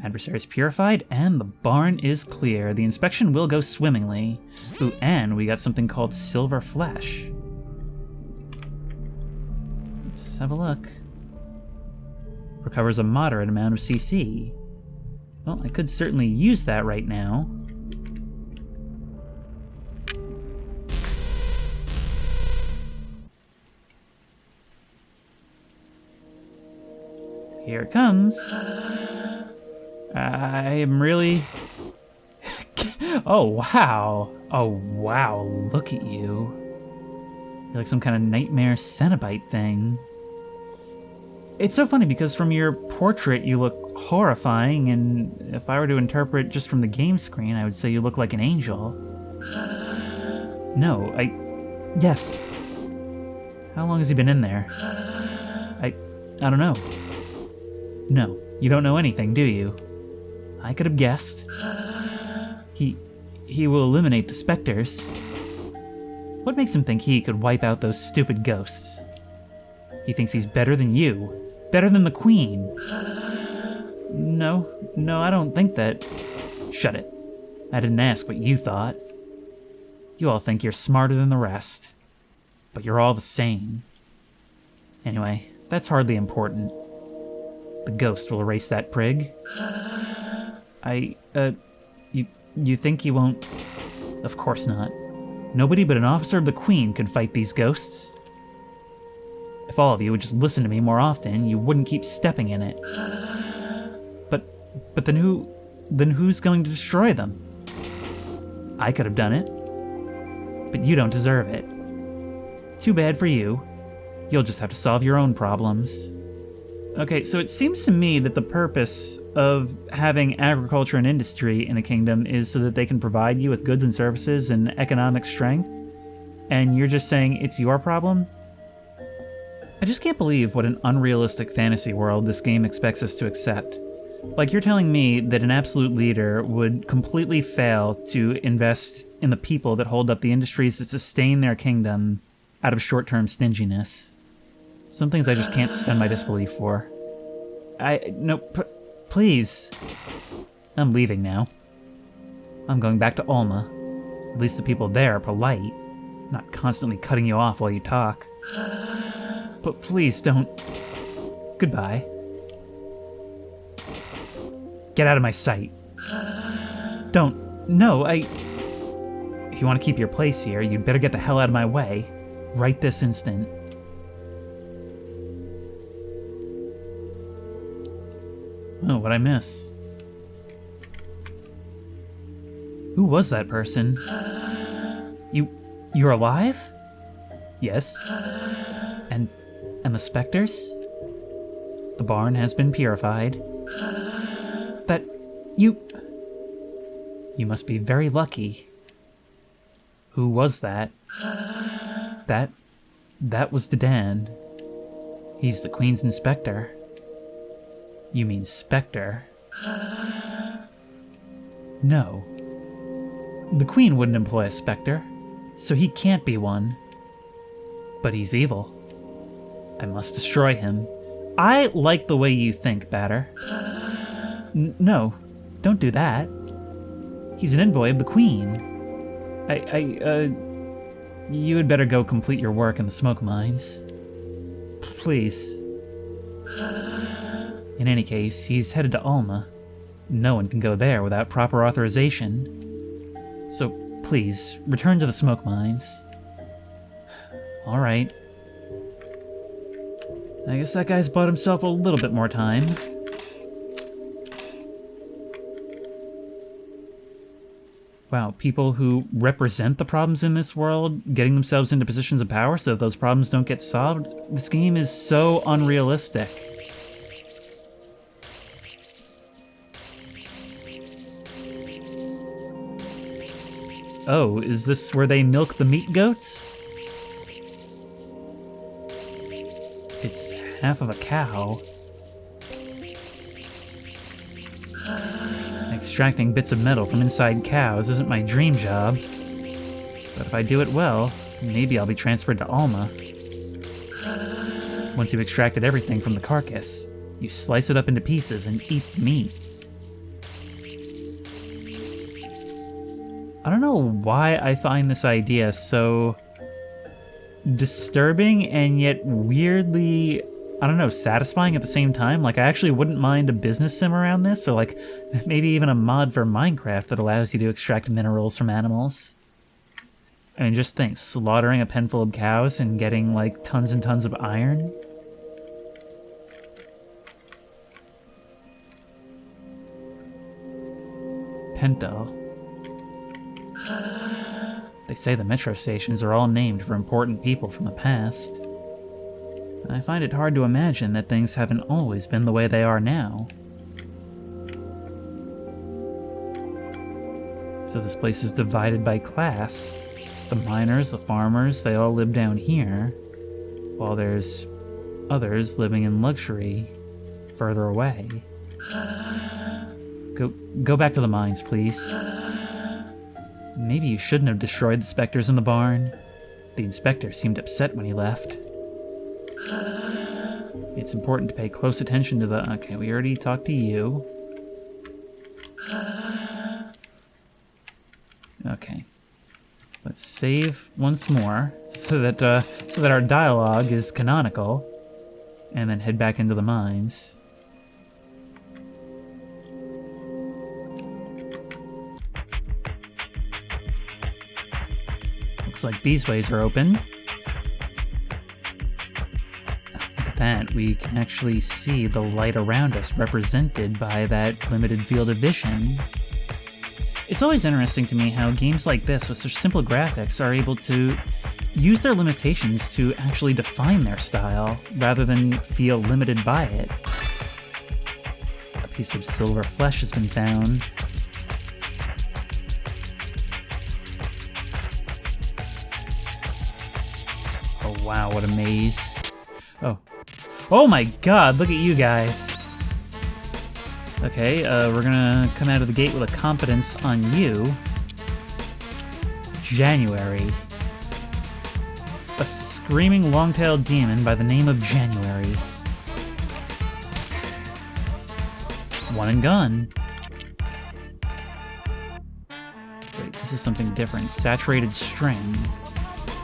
Adversary is purified, and the barn is clear. The inspection will go swimmingly. Ooh, and we got something called silver flesh. Let's have a look. Recovers a moderate amount of CC. Well, I could certainly use that right now. Here it comes. I am really... Oh, wow. Oh, wow. Look at you. You're like some kind of nightmare Cenobite thing. It's so funny because from your portrait you look horrifying, and if I were to interpret just from the game screen, I would say you look like an angel. No, Yes. How long has he been in there? I don't know. No. You don't know anything, do you? I could have guessed. He will eliminate the specters. What makes him think he could wipe out those stupid ghosts? He thinks he's better than you. Better than the Queen. No, I don't think that. Shut it. I didn't ask what you thought. You all think you're smarter than the rest. But you're all the same. Anyway, that's hardly important. The ghost will erase that prig. You think he won't? Of course not. Nobody but an officer of the Queen could fight these ghosts. If all of you would just listen to me more often, you wouldn't keep stepping in it. But then who's going to destroy them? I could have done it. But you don't deserve it. Too bad for you. You'll just have to solve your own problems. Okay, so it seems to me that the purpose of having agriculture and industry in a kingdom is so that they can provide you with goods and services and economic strength. And you're just saying it's your problem? I just can't believe what an unrealistic fantasy world this game expects us to accept. Like, you're telling me that an absolute leader would completely fail to invest in the people that hold up the industries that sustain their kingdom out of short-term stinginess. Some things I just can't suspend my disbelief for. Please. I'm leaving now. I'm going back to Alma. At least the people there are polite, not constantly cutting you off while you talk. But please don't. Goodbye. Get out of my sight. Don't. No, If you want to keep your place here, you'd better get the hell out of my way. Right this instant. Oh, what'd I miss? Who was that person? You're alive? Yes. And the specters? The barn has been purified. You must be very lucky. Who was that? That was Dedan. He's the Queen's inspector. You mean Spectre? No. The Queen wouldn't employ a Spectre, so he can't be one. But he's evil. I must destroy him. I like the way you think, Batter. No, don't do that. He's an envoy of the Queen. You had better go complete your work in the smoke mines. Please. In any case, he's headed to Alma. No one can go there without proper authorization. So, please, return to the smoke mines. Alright. I guess that guy's bought himself a little bit more time. Wow, people who represent the problems in this world getting themselves into positions of power so that those problems don't get solved. This game is so unrealistic. Oh, is this where they milk the meat goats? It's half of a cow. Extracting bits of metal from inside cows isn't my dream job. But if I do it well, maybe I'll be transferred to Alma. Once you've extracted everything from the carcass, you slice it up into pieces and eat the meat. I don't know why I find this idea so disturbing and yet weirdly, I don't know, satisfying at the same time. Like, I actually wouldn't mind a business sim around this, so like, maybe even a mod for Minecraft that allows you to extract minerals from animals. I mean, just think, slaughtering a pen full of cows and getting, like, tons and tons of iron. Pentel. They say the metro stations are all named for important people from the past. I find it hard to imagine that things haven't always been the way they are now. So this place is divided by class. The miners, the farmers, they all live down here, while there's others living in luxury further away. Go back to the mines, please. Maybe you shouldn't have destroyed the specters in the barn. The inspector seemed upset when he left. It's important to pay close attention to the... Okay, we already talked to you. Okay. Let's save once more so that our dialogue is canonical, and then head back into the mines. Looks like these ways are open. Look at that, we can actually see the light around us represented by that limited field of vision. It's always interesting to me how games like this, with such simple graphics, are able to use their limitations to actually define their style, rather than feel limited by it. A piece of silver flesh has been found. Oh wow, what a maze. Oh my god, look at you guys. Okay, we're gonna come out of the gate with a competence on you. January. A screaming long-tailed demon by the name of January. One and gone. Wait, this is something different. Saturated string.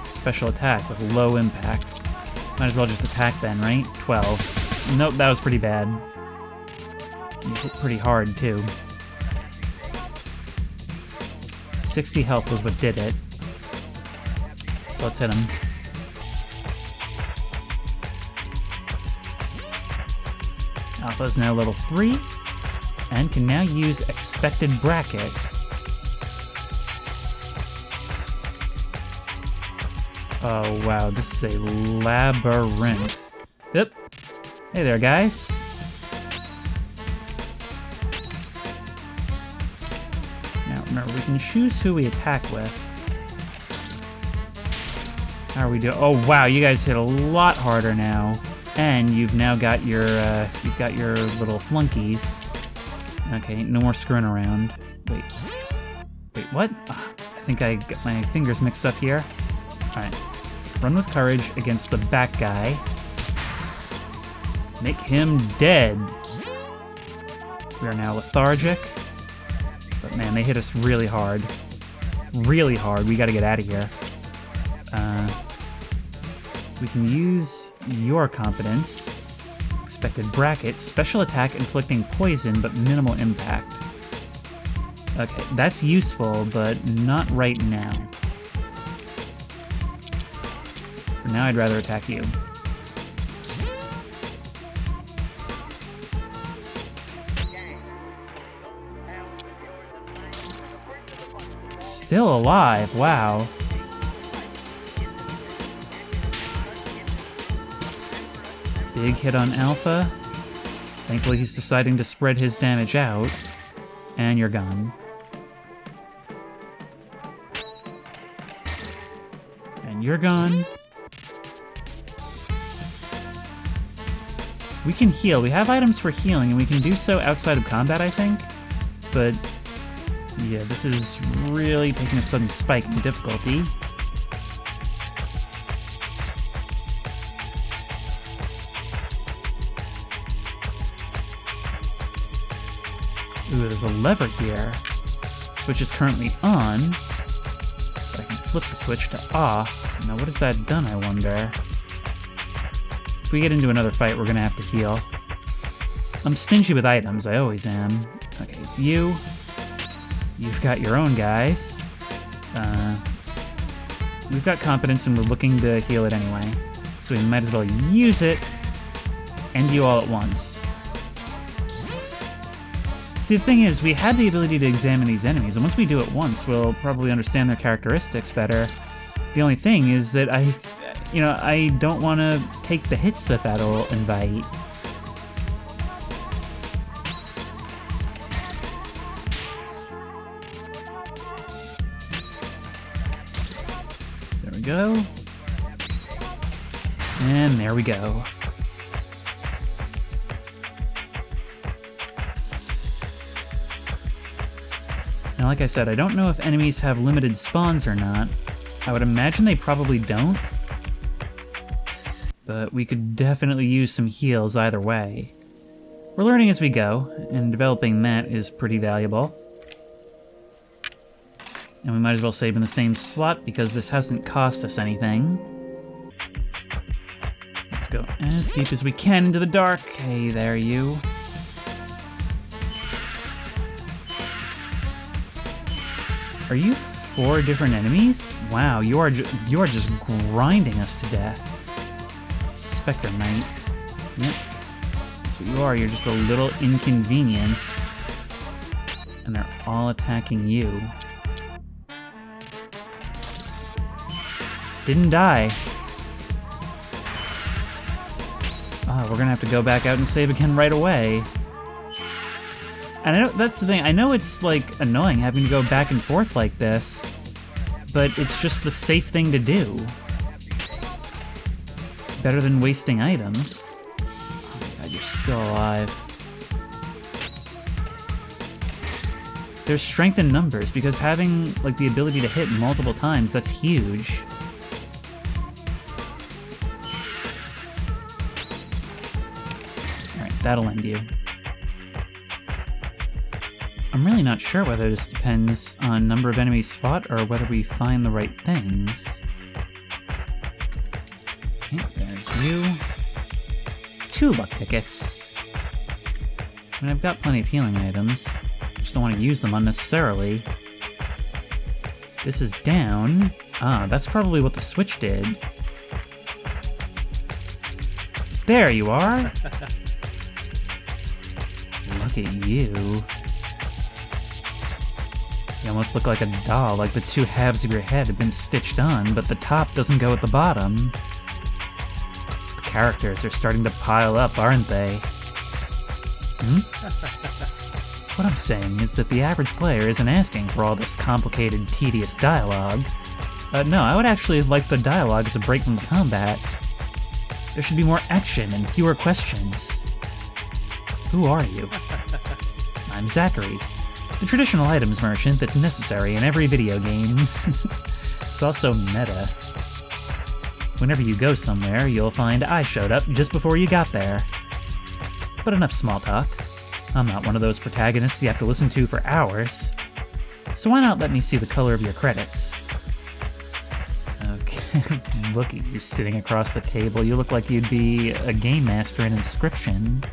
Special attack with low impact. Might as well just attack then, right? 12. Nope, that was pretty bad. You hit pretty hard, too. 60 health was what did it. So let's hit him. Alpha is now level 3, and can now use Expected Bracket. Oh wow, this is a labyrinth. Yep. Hey there, guys. Now, remember, we can choose who we attack with. How are we doing? Oh wow, you guys hit a lot harder now, and you've now got your little flunkies. Okay, no more screwing around. Wait, what? I think I got my fingers mixed up here. All right, run with courage against the back guy. Make him dead. We are now lethargic. But man, they hit us really hard. Really hard. We gotta get out of here. We can use your competence. Expected Bracket. Special attack inflicting poison, but minimal impact. Okay, that's useful, but not right now. For now, I'd rather attack you. Still alive, wow. Big hit on Alpha. Thankfully he's deciding to spread his damage out. And you're gone. And you're gone. We can heal. We have items for healing, and we can do so outside of combat, I think. But yeah, this is really taking a sudden spike in difficulty. Ooh, there's a lever here. Switch is currently on, but I can flip the switch to off. Now, what has that done, I wonder? If we get into another fight, we're gonna have to heal. I'm stingy with items, I always am. Okay, it's you. You've got your own guys. We've got competence and we're looking to heal it anyway. So we might as well use it and you all at once. See, the thing is, we have the ability to examine these enemies, and once we do it once, we'll probably understand their characteristics better. The only thing is that I don't want to take the hits that that'll invite. There we go. And there we go. Now, like I said, I don't know if enemies have limited spawns or not. I would imagine they probably don't. But we could definitely use some heals either way. We're learning as we go, and developing that is pretty valuable. And we might as well save in the same slot because this hasn't cost us anything. Let's go as deep as we can into the dark. Hey there, you. Are you 4 different enemies? Wow, you are just grinding us to death. Spectre Knight. Yep. That's what you are. You're just a little inconvenience. And they're all attacking you. Didn't die. Oh, we're gonna have to go back out and save again right away. And I know that's the thing. I know it's like annoying having to go back and forth like this, but it's just the safe thing to do. Better than wasting items. Oh my god, you're still alive. There's strength in numbers because having like the ability to hit multiple times, that's huge. Alright, that'll end you. I'm really not sure whether this depends on number of enemies fought or whether we find the right things. Okay, there's you. 2 luck tickets. I mean, I've got plenty of healing items. Just don't want to use them unnecessarily. This is down. Ah, that's probably what the switch did. There you are! Look at you. You almost look like a doll, like the 2 halves of your head have been stitched on, but the top doesn't go at the bottom. The characters are starting to pile up, aren't they? What I'm saying is that the average player isn't asking for all this complicated, tedious dialogue. No, I would actually like the dialogue as a break from the combat. There should be more action and fewer questions. Who are you? I'm Zachary, the traditional items merchant that's necessary in every video game. It's also meta. Whenever you go somewhere, you'll find I showed up just before you got there. But enough small talk. I'm not one of those protagonists you have to listen to for hours. So why not let me see the color of your credits? Okay, look at you sitting across the table. You look like you'd be a game master in Inscription.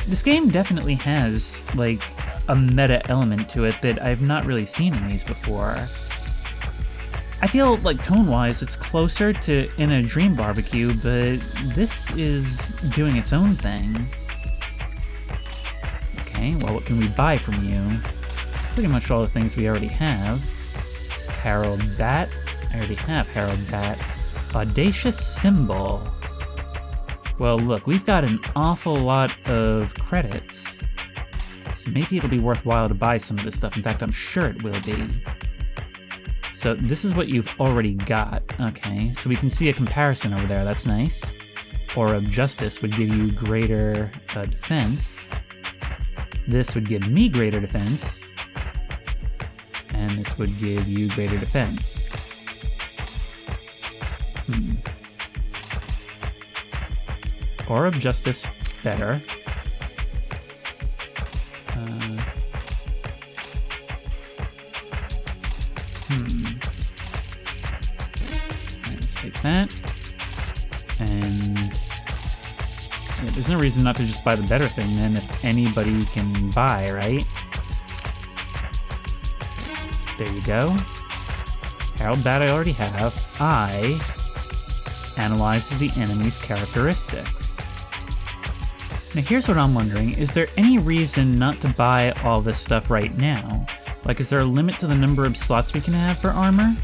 This game definitely has, like, a meta element to it that I've not really seen in these before. I feel like tone-wise it's closer to In a Dream Barbecue, but this is doing its own thing. Okay, well, what can we buy from you? Pretty much all the things we already have. Herald Bat. I already have Herald Bat. Audacious Symbol. Well, look, we've got an awful lot of credits, so maybe it'll be worthwhile to buy some of this stuff. In fact, I'm sure it will be. So this is what you've already got. Okay, so we can see a comparison over there. That's nice. Aura of Justice would give you greater defense. This would give me greater defense. And this would give you greater defense. Aura of Justice, better. Let's take that. And yeah, there's no reason not to just buy the better thing then if anybody can buy, right? There you go. Herald Bat I already have. I analyzes the enemy's characteristics. Now here's what I'm wondering, is there any reason not to buy all this stuff right now? Like, is there a limit to the number of slots we can have for armor?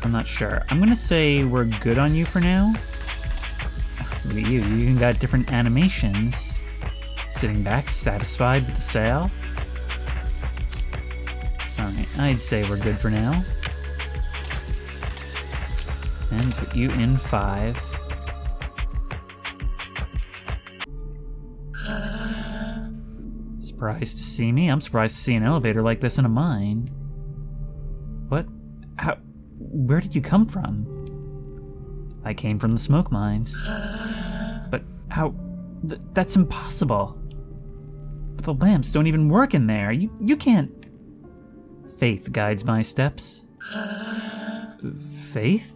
I'm not sure. I'm gonna say we're good on you for now. Look at you, you even got different animations. Sitting back, satisfied with the sale. Alright, I'd say we're good for now. And put you in 5. Surprised to see me? I'm surprised to see an elevator like this in a mine. What? How? Where did you come from? I came from the smoke mines. But how? That's impossible. The lamps don't even work in there. You can't... Faith guides my steps. Faith?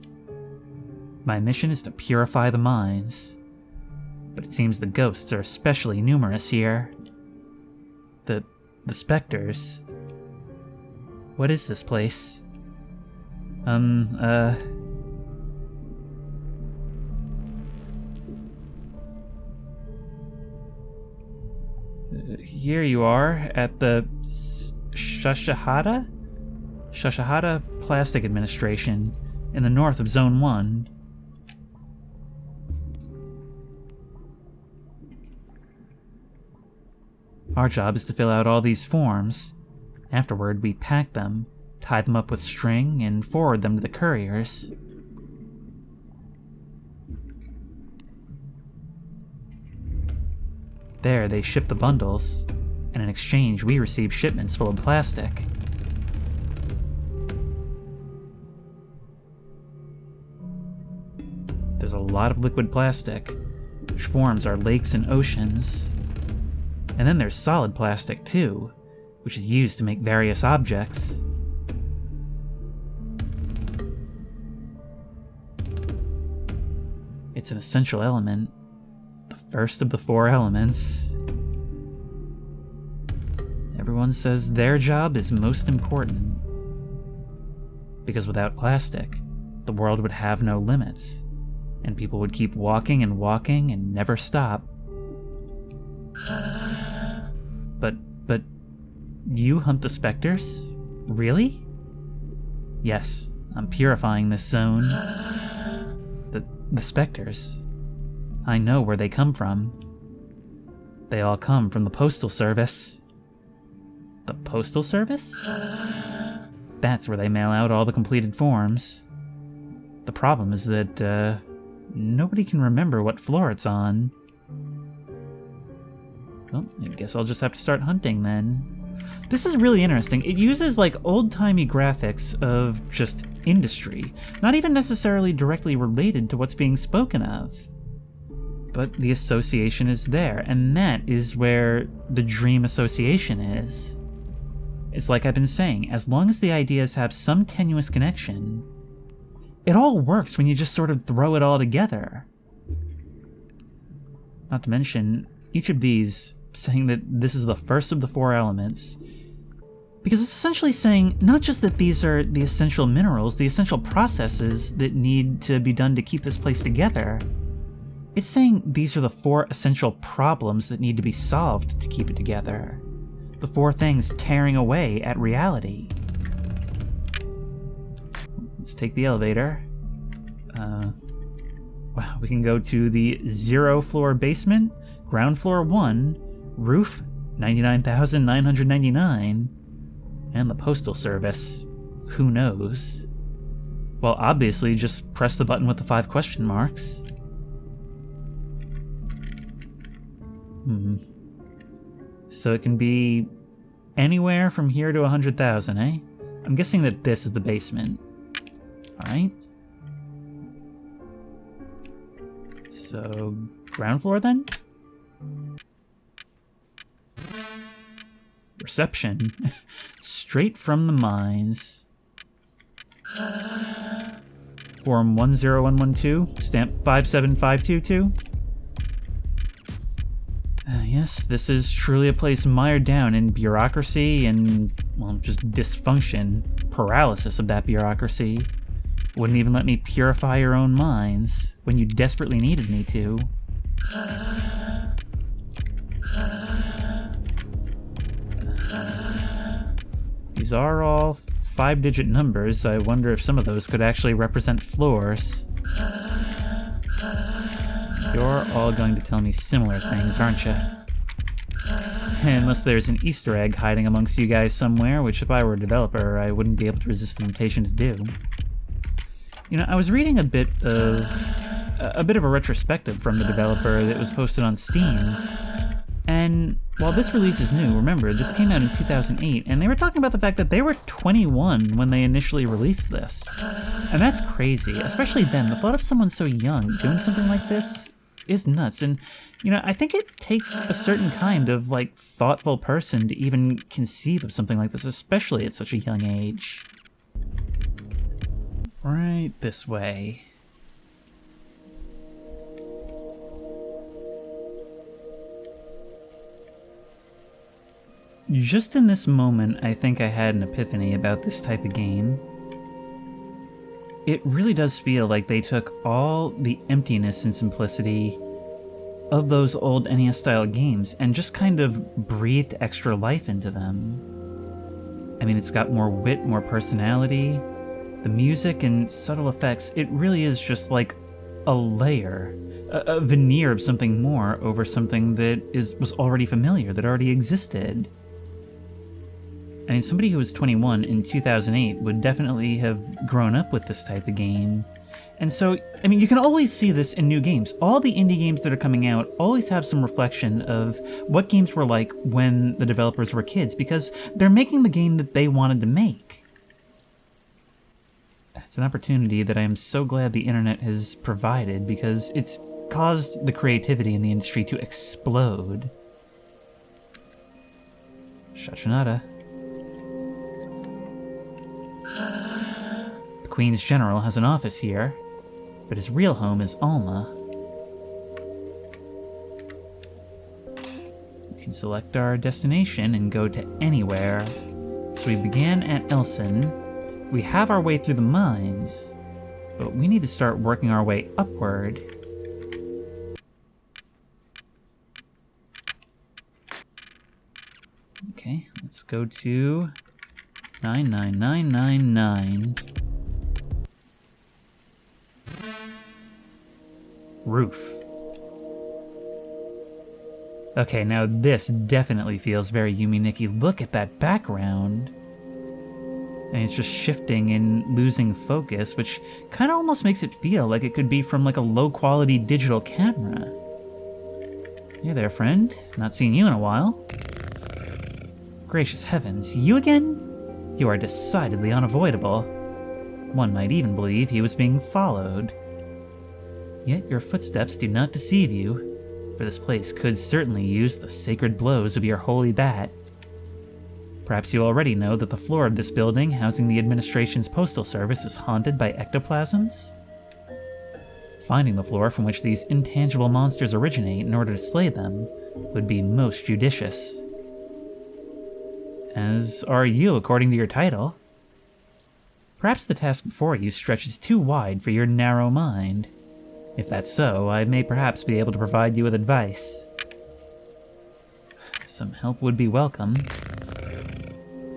My mission is to purify the mines. But it seems the ghosts are especially numerous here. The specters. What is this place? Here you are at the Shashahada Plastic Administration in the north of Zone 1. Our job is to fill out all these forms. Afterward, we pack them, tie them up with string, and forward them to the couriers. There, they ship the bundles, and in exchange, we receive shipments full of plastic. There's a lot of liquid plastic, which forms our lakes and oceans. And then there's solid plastic, too, which is used to make various objects. It's an essential element, the first of the 4 elements. Everyone says their job is most important. Because without plastic, the world would have no limits, and people would keep walking and never stop. But you hunt the specters? Really? Yes, I'm purifying this zone. The specters. I know where they come from. They all come from the Postal Service. The Postal Service? That's where they mail out all the completed forms. The problem is that, nobody can remember what floor it's on. Well, I guess I'll just have to start hunting then. This is really interesting. It uses like old-timey graphics of just industry, not even necessarily directly related to what's being spoken of. But the association is there, and that is where the dream association is. It's like I've been saying, as long as the ideas have some tenuous connection, it all works when you just sort of throw it all together. Not to mention, each of these saying that this is the first of the 4 elements, because it's essentially saying not just that these are the essential minerals, the essential processes that need to be done to keep this place together. It's saying these are the 4 essential problems that need to be solved to keep it together. The 4 things tearing away at reality. Let's take the elevator. Wow, we can go to the 0 floor basement, ground floor 1, roof 99,999, and the Postal Service. Who knows? Well, obviously, just press the button with the 5 question marks. So it can be anywhere from here to 100,000, eh? I'm guessing that this is the basement. Alright. So, ground floor then? Reception. Straight from the mines. Form 10112, stamp 57522. Yes, this is truly a place mired down in bureaucracy and, well, just dysfunction, paralysis of that bureaucracy. Wouldn't even let me purify your own mines when you desperately needed me to. These are all 5-digit numbers, so I wonder if some of those could actually represent floors. You're all going to tell me similar things, aren't you? Unless there's an Easter egg hiding amongst you guys somewhere, which if I were a developer, I wouldn't be able to resist the temptation to do. You know, I was reading a bit of a retrospective from the developer that was posted on Steam, And while this release is new, remember, this came out in 2008, and they were talking about the fact that they were 21 when they initially released this. And that's crazy, especially then. The thought of someone so young doing something like this is nuts. And, you know, I think it takes a certain kind of, like, thoughtful person to even conceive of something like this, especially at such a young age. Right this way. Just in this moment, I think I had an epiphany about this type of game. It really does feel like they took all the emptiness and simplicity of those old NES-style games and just kind of breathed extra life into them. I mean, it's got more wit, more personality. The music and subtle effects, it really is just like a layer, a veneer of something more over something that was already familiar, that already existed. I mean, somebody who was 21 in 2008 would definitely have grown up with this type of game. And so, I mean, you can always see this in new games. All the indie games that are coming out always have some reflection of what games were like when the developers were kids, because they're making the game that they wanted to make. It's an opportunity that I am so glad the internet has provided, because it's caused the creativity in the industry to explode. Shachinada. The Queen's General has an office here, but his real home is Alma. We can select our destination and go to anywhere. So we began at Elson. We have our way through the mines, but we need to start working our way upward. Okay, let's go to 99999. Roof. Okay, now this definitely feels very Yumi-Nikki. Look at that background. And it's just shifting and losing focus, which kind of almost makes it feel like it could be from like a low-quality digital camera. Hey there, friend. Not seen you in a while. Gracious heavens, you again? You are decidedly unavoidable. One might even believe he was being followed. Yet your footsteps do not deceive you, for this place could certainly use the sacred blows of your holy bat. Perhaps you already know that the floor of this building housing the administration's postal service is haunted by ectoplasms? Finding the floor from which these intangible monsters originate in order to slay them would be most judicious. As are you, according to your title. Perhaps the task before you stretches too wide for your narrow mind. If that's so, I may perhaps be able to provide you with advice. Some help would be welcome.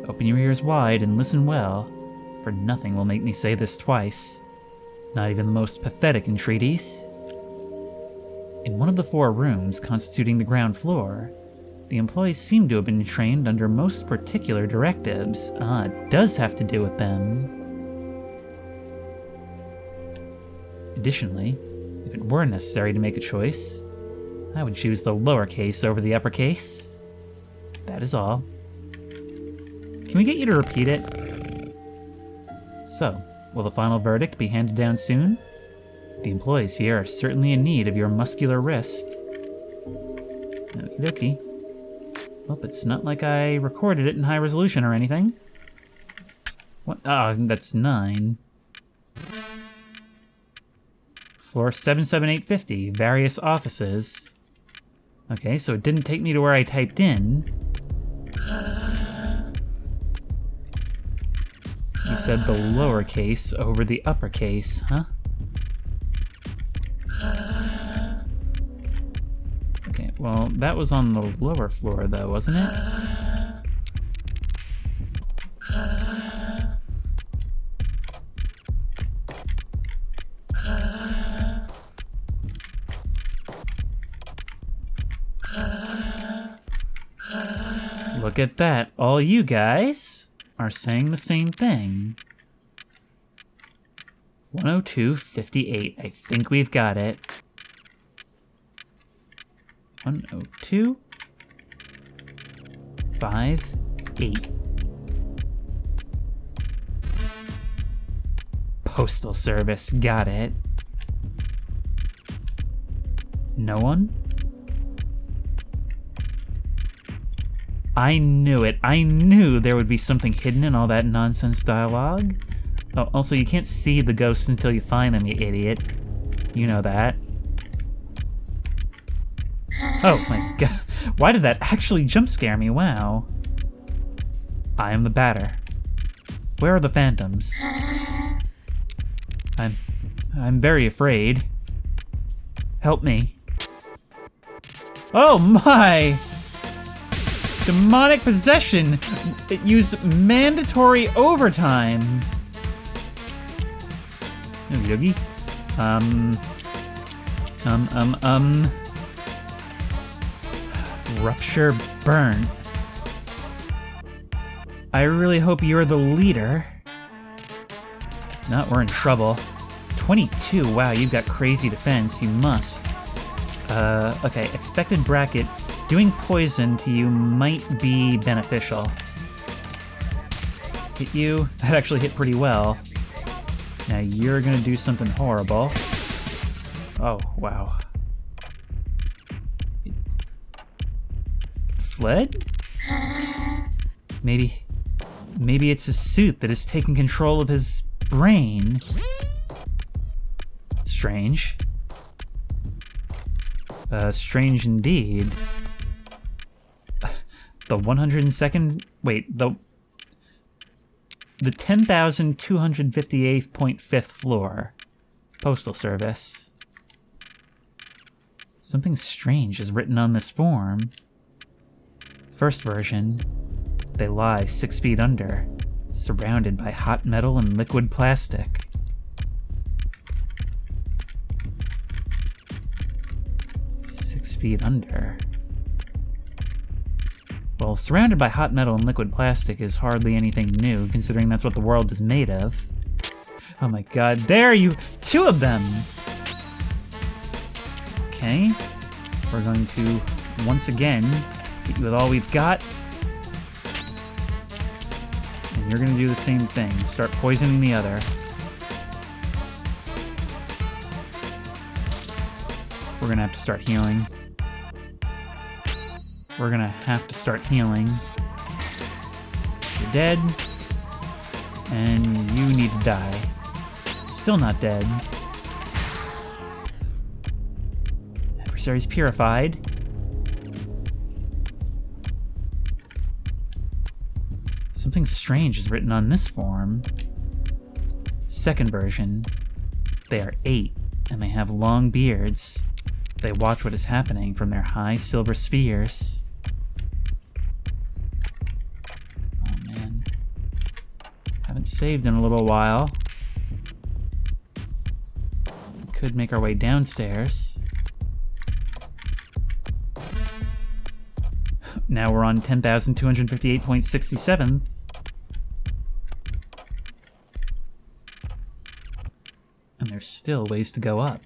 Open your ears wide and listen well, for nothing will make me say this twice. Not even the most pathetic entreaties. In one of the 4 rooms constituting the ground floor, the employees seem to have been trained under most particular directives. It does have to do with them. Additionally, if it were necessary to make a choice, I would choose the lowercase over the uppercase. That is all. Can we get you to repeat it? So, will the final verdict be handed down soon? The employees here are certainly in need of your muscular wrist. Okie dokie. Well, it's not like I recorded it in high resolution or anything. What? Oh, that's 9. Floor 77850, various offices. Okay, so it didn't take me to where I typed in. You said the lowercase over the uppercase, huh? Okay, well, that was on the lower floor, though, wasn't it? Look at that. All you guys are saying the same thing. 102.58. I think we've got it. 102. 5, 8. Postal Service, got it. No one? I knew it. I knew there would be something hidden in all that nonsense dialogue. Oh, also, you can't see the ghosts until you find them, you idiot. You know that. Oh my god. Why did that actually jump scare me? Wow. I am the batter. Where are the phantoms? I'm very afraid. Help me. Oh my! Demonic possession! It used mandatory overtime! Oh, Yogi? Rupture burn. I really hope you're the leader. Not, we're in trouble. 22, wow, you've got crazy defense, you must. Okay, expected bracket. Doing poison to you might be beneficial. Hit you? That actually hit pretty well. Now you're gonna do something horrible. Oh, wow. Fled? Maybe it's his suit that is taking control of his brain. Strange. Strange indeed. The 102nd... Wait, the 10,258.5th floor. Postal Service. Something strange is written on this form. First version. They lie 6 feet under, surrounded by hot metal and liquid plastic. Feet under. Well, surrounded by hot metal and liquid plastic is hardly anything new, considering that's what the world is made of. Oh my god, there you... 2 of them! Okay. We're going to, once again, hit you with all we've got. And you're gonna do the same thing. Start poisoning the other. We're gonna have to start healing. We're gonna have to start healing. You're dead. And you need to die. Still not dead. Adversary's purified. Something strange is written on this form. Second version. They are 8, and they have long beards. They watch what is happening from their high silver spheres. Oh man. Haven't saved in a little while. We could make our way downstairs. Now we're on 10,258.67. And there's still ways to go up.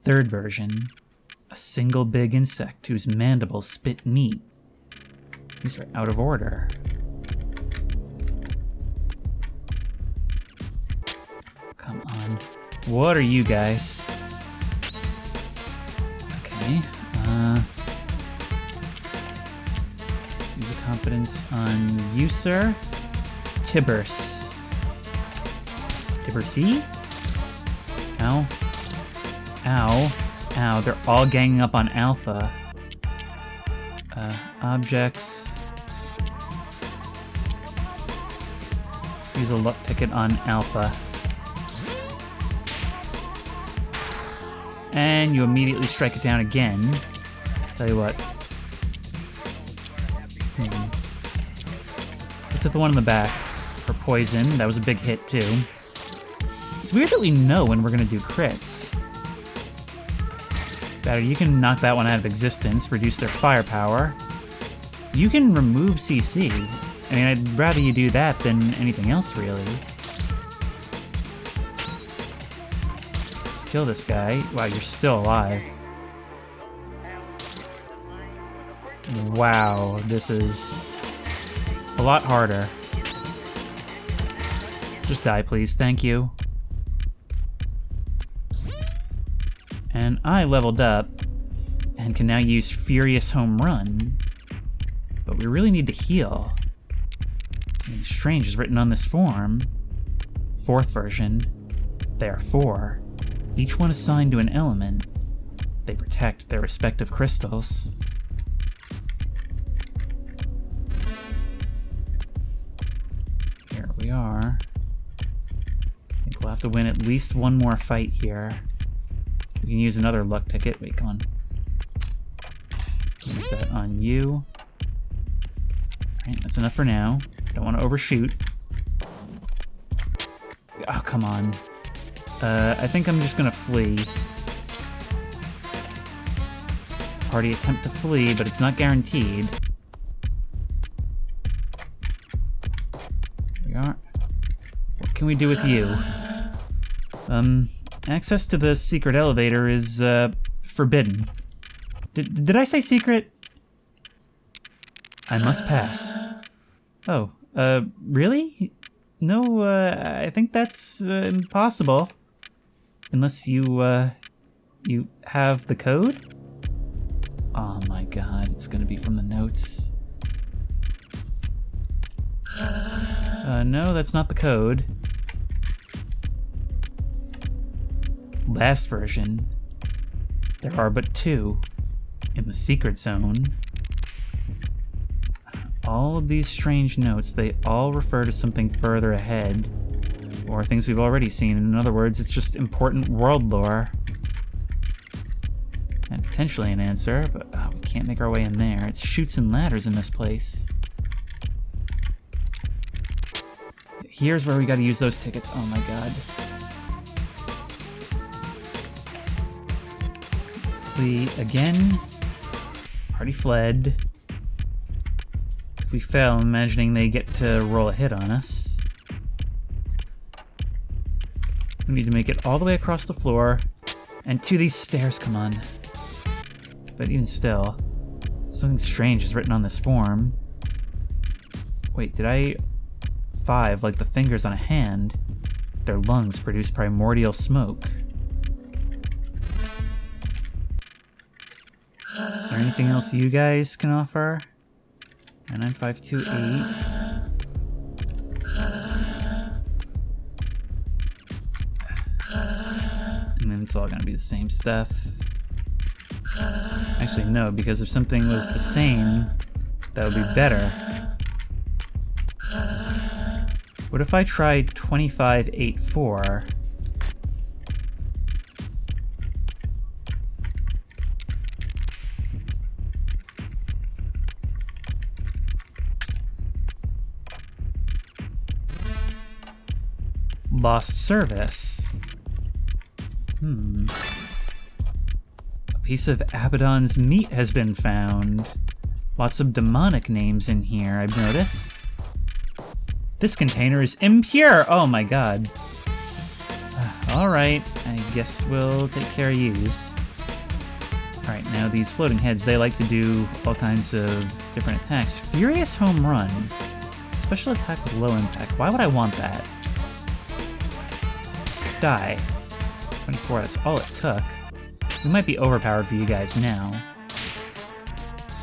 Third version, a single big insect whose mandibles spit meat. These are out of order. Come on. What are you guys? Okay, let's use a competence on you, sir. Tibbers. Tibbersy? Ow. Ow. Ow, they're all ganging up on Alpha. Objects. Let's use a luck ticket on Alpha. And you immediately strike it down again. Tell you what. Let's hit the one in the back for poison. That was a big hit, too. It's weird that we know when we're gonna do crits. Better, you can knock that one out of existence, reduce their firepower. You can remove CC. I mean, I'd rather you do that than anything else, really. kill this guy. Wow, you're still alive. Wow, this is a lot harder. Just die, please. Thank you. And I leveled up and can now use Furious Home Run. But we really need to heal. Something strange is written on this form. 4th version. There are 4. Each one assigned to an element. They protect their respective crystals. Here we are. I think we'll have to win at least one more fight here. We can use another luck ticket. Wait, come on. Use that on you. Alright, that's enough for now. Don't want to overshoot. Oh, come on. I think I'm just gonna flee. Party attempt to flee, but it's not guaranteed. Here we are. What can we do with you? Access to the secret elevator is, forbidden. Did I say secret? I must pass. Oh, really? No, I think that's, impossible. Unless you, you have the code? Oh my god, it's gonna be from the notes. No, that's not the code. Last version. There are but 2. In the secret zone. All of these strange notes, they all refer to something further ahead. Or things we've already seen. In other words, it's just important world lore. And potentially an answer, but we can't make our way in there. It's chutes and ladders in this place. Here's where we gotta use those tickets. Oh my god. Flee again. Already fled. If we fail, I'm imagining they get to roll a hit on us. We need to make it all the way across the floor and to these stairs, come on. But even still, something strange is written on this form. Wait, did I... 5, like the fingers on a hand. Their lungs produce primordial smoke. Is there anything else you guys can offer? 99528. And then it's all gonna be the same stuff. Actually, no, because if something was the same, that would be better. What if I tried 2584? Lost service. A piece of Abaddon's meat has been found. Lots of demonic names in here, I've noticed. This container is impure! Oh my god. Alright, I guess we'll take care of yous. Alright, now these floating heads, they like to do all kinds of different attacks. Furious Home Run. Special attack with low impact. Why would I want that? Die. 24, that's all it took. We might be overpowered for you guys now.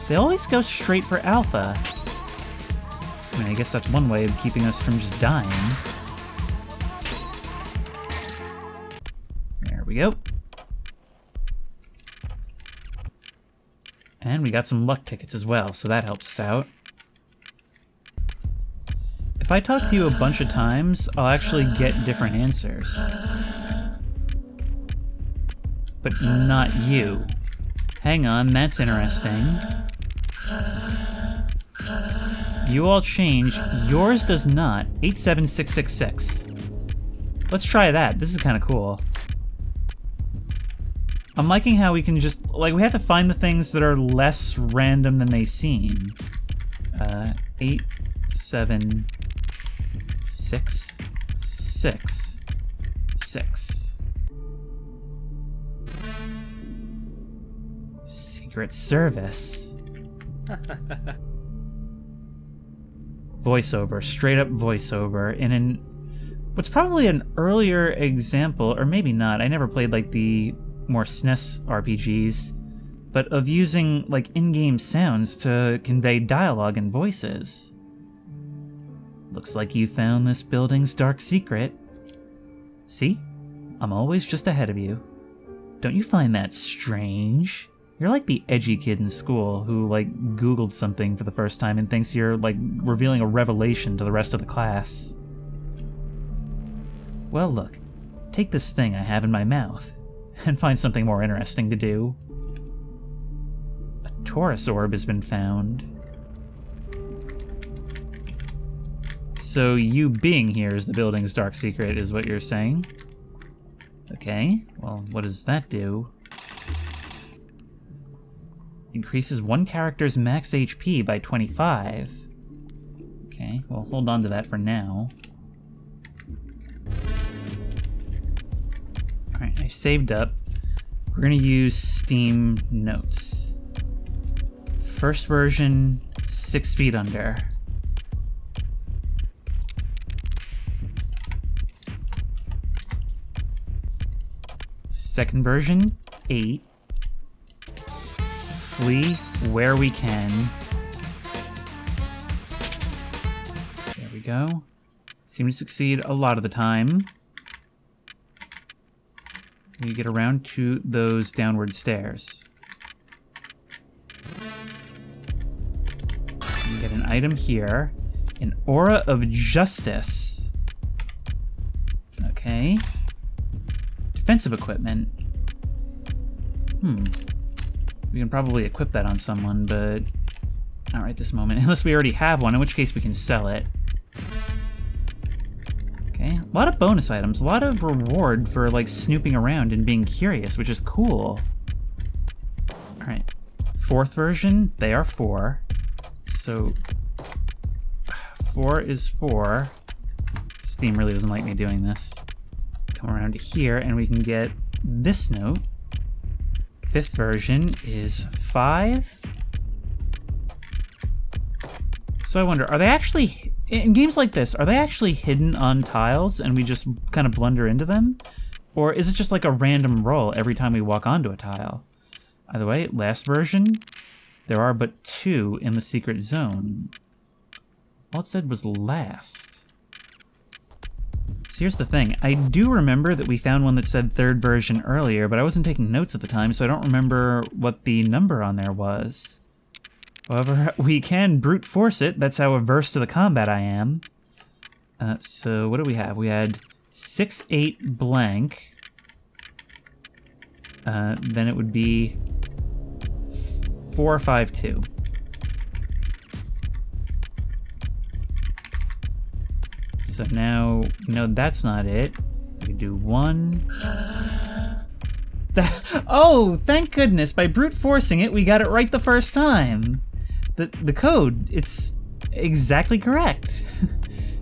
They always go straight for alpha. I mean, I guess that's one way of keeping us from just dying. There we go. And we got some luck tickets as well, so that helps us out. If I talk to you a bunch of times, I'll actually get different answers. But not you. Hang on, that's interesting. You all change. Yours does not. 87666. Let's try that. This is kind of cool. I'm liking how we can just... Like, we have to find the things that are less random than they seem. 87666. Secret Service. Voiceover, straight up voiceover, in what's probably an earlier example, or maybe not, I never played like the more SNES RPGs, but of using like in-game sounds to convey dialogue and voices. Looks like you found this building's dark secret. See? I'm always just ahead of you. Don't you find that strange? You're like the edgy kid in school who, like, Googled something for the first time and thinks you're, like, revealing a revelation to the rest of the class. Well, look. Take this thing I have in my mouth and find something more interesting to do. A Taurus orb has been found. So you being here is the building's dark secret, is what you're saying? Okay, well, what does that do? Increases one character's max HP by 25. Okay, well, hold on to that for now. Alright, I saved up. We're gonna use Steam Notes. First version, 6 feet under. Second version, 8. Flee where we can. There we go. Seem to succeed a lot of the time. We get around to those downward stairs. We get an item here. An Aura of Justice. Okay. Defensive equipment. We can probably equip that on someone, but not right this moment. Unless we already have one, in which case we can sell it. Okay, a lot of bonus items, a lot of reward for like snooping around and being curious, which is cool. Alright, fourth version, they are 4. So 4 is 4. Steam really doesn't like me doing this. Come around to here and we can get this note. Fifth version is 5. So I wonder, are they actually, in games like this, are they actually hidden on tiles and we just kind of blunder into them? Or is it just like a random roll every time we walk onto a tile? Either way, last version, there are but 2 in the secret zone. All it said was last. So here's the thing, I do remember that we found one that said third version earlier, but I wasn't taking notes at the time, so I don't remember what the number on there was. However, we can brute force it, that's how averse to the combat I am. So what do we have? We had 6, 8 blank. Then it would be 4, 5, 2. So now, no, that's not it. We do 1. Oh, thank goodness! By brute forcing it, we got it right the first time. The code, it's exactly correct.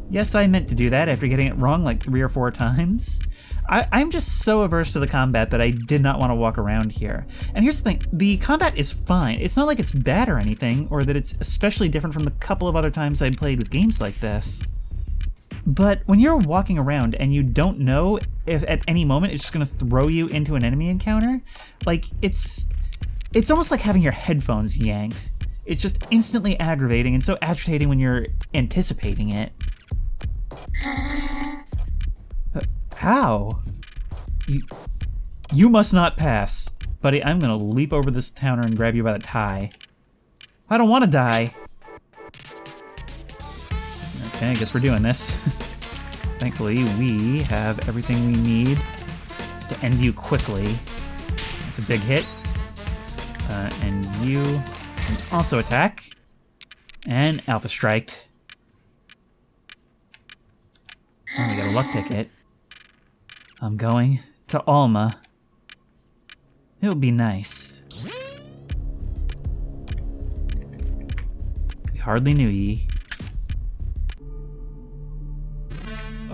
Yes, I meant to do that after getting it wrong like 3 or 4 times. I'm just so averse to the combat that I did not want to walk around here. And here's the thing, the combat is fine. It's not like it's bad or anything, or that it's especially different from the couple of other times I played with games like this. But when you're walking around and you don't know if at any moment it's just gonna throw you into an enemy encounter, like it's almost like having your headphones yanked. It's just instantly aggravating and so agitating when you're anticipating it. How? You must not pass. Buddy, I'm gonna leap over this counter and grab you by the tie. I don't want to die. Okay, I guess we're doing this. Thankfully, we have everything we need to end you quickly. That's a big hit. And you can also attack. And Alpha Striked. Oh, we got a luck ticket. I'm going to Alma. It'll be nice. We hardly knew ye.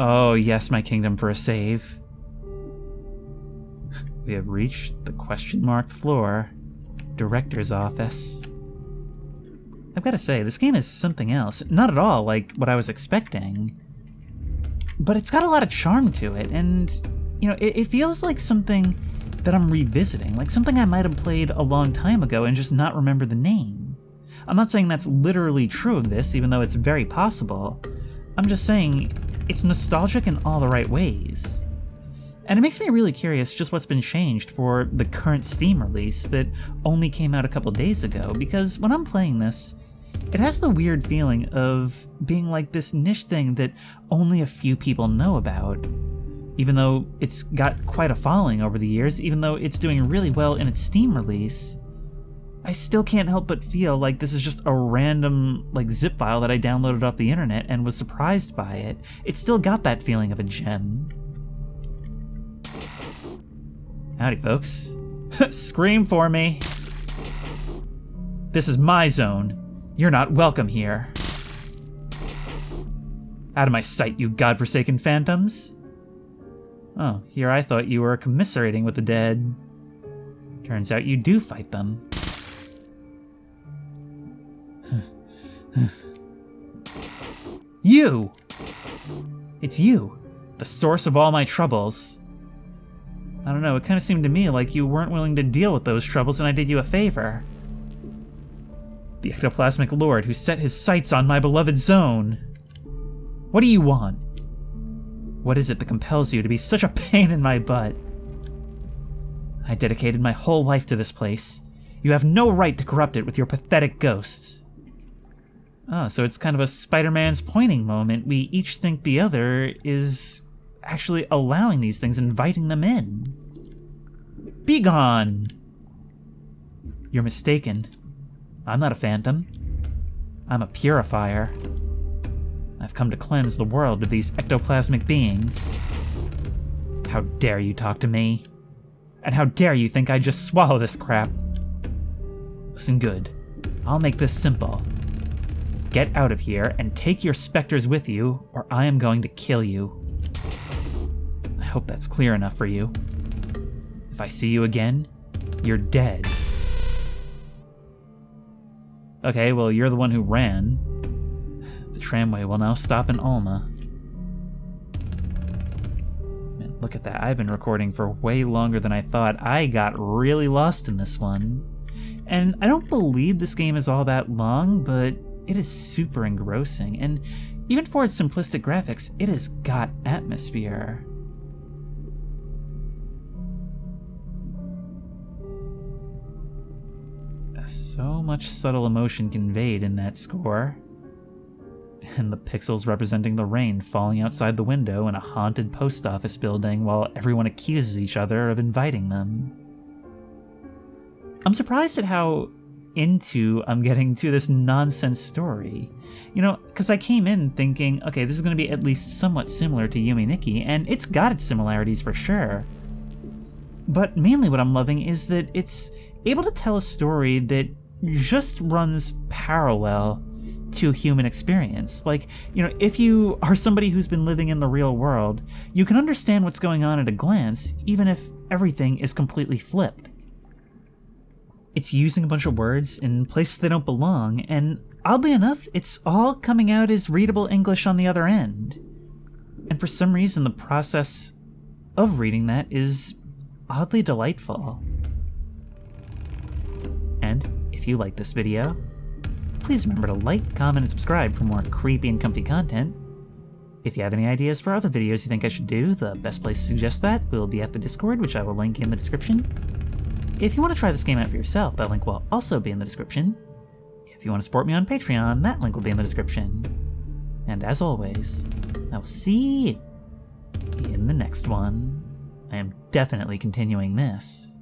Oh, yes, my kingdom for a save. We have reached the question-marked floor. director's office. I've got to say, this game is something else. Not at all like what I was expecting. But it's got a lot of charm to it, and, you know, it feels like something that I'm revisiting, like something I might have played a long time ago and just not remember the name. I'm not saying that's literally true of this, even though it's very possible. I'm just saying it's nostalgic in all the right ways. And it makes me really curious just what's been changed for the current Steam release that only came out a couple days ago, because when I'm playing this, it has the weird feeling of being like this niche thing that only a few people know about. Even though it's got quite a following over the years, even though it's doing really well in its Steam release, I still can't help but feel like this is just a random zip file that I downloaded off the internet and was surprised by it. It's still got that feeling of a gem. Howdy, folks. Scream for me. This is my zone. You're not welcome here. Out of my sight, you godforsaken phantoms. Oh, here I thought you were commiserating with the dead. Turns out you do fight them. You! It's you, the source of all my troubles. I don't know, it kind of seemed to me like you weren't willing to deal with those troubles and I did you a favor. The ectoplasmic lord who set his sights on my beloved zone. What do you want? What is it that compels you to be such a pain in my butt? I dedicated my whole life to this place. You have no right to corrupt it with your pathetic ghosts. Oh, so it's kind of a Spider-Man's pointing moment. We each think the other is actually allowing these things, inviting them in. Be gone! You're mistaken. I'm not a phantom. I'm a purifier. I've come to cleanse the world of these ectoplasmic beings. How dare you talk to me? And how dare you think I just swallow this crap? Listen good. I'll make this simple. Get out of here and take your specters with you, or I am going to kill you. I hope that's clear enough for you. If I see you again, you're dead. Okay, well, you're the one who ran. The tramway will now stop in Alma. Man, look at that. I've been recording for way longer than I thought. I got really lost in this one. And I don't believe this game is all that long, but it is super engrossing. And even for its simplistic graphics, it has got atmosphere. So much subtle emotion conveyed in that score. And the pixels representing the rain falling outside the window in a haunted post office building while everyone accuses each other of inviting them. I'm surprised at how into I'm getting to this nonsense story. You know, because I came in thinking, okay, this is going to be at least somewhat similar to Yume Nikki, and it's got its similarities for sure. But mainly what I'm loving is that it's able to tell a story that just runs parallel to human experience. Like, you know, if you are somebody who's been living in the real world, you can understand what's going on at a glance, even if everything is completely flipped. It's using a bunch of words in places they don't belong, and oddly enough, it's all coming out as readable English on the other end. And for some reason, the process of reading that is oddly delightful. And if you like this video, please remember to like, comment, and subscribe for more creepy and comfy content. If you have any ideas for other videos you think I should do, the best place to suggest that will be at the Discord, which I will link in the description. If you want to try this game out for yourself, that link will also be in the description. If you want to support me on Patreon, that link will be in the description. And as always, I will see you in the next one. I am definitely continuing this.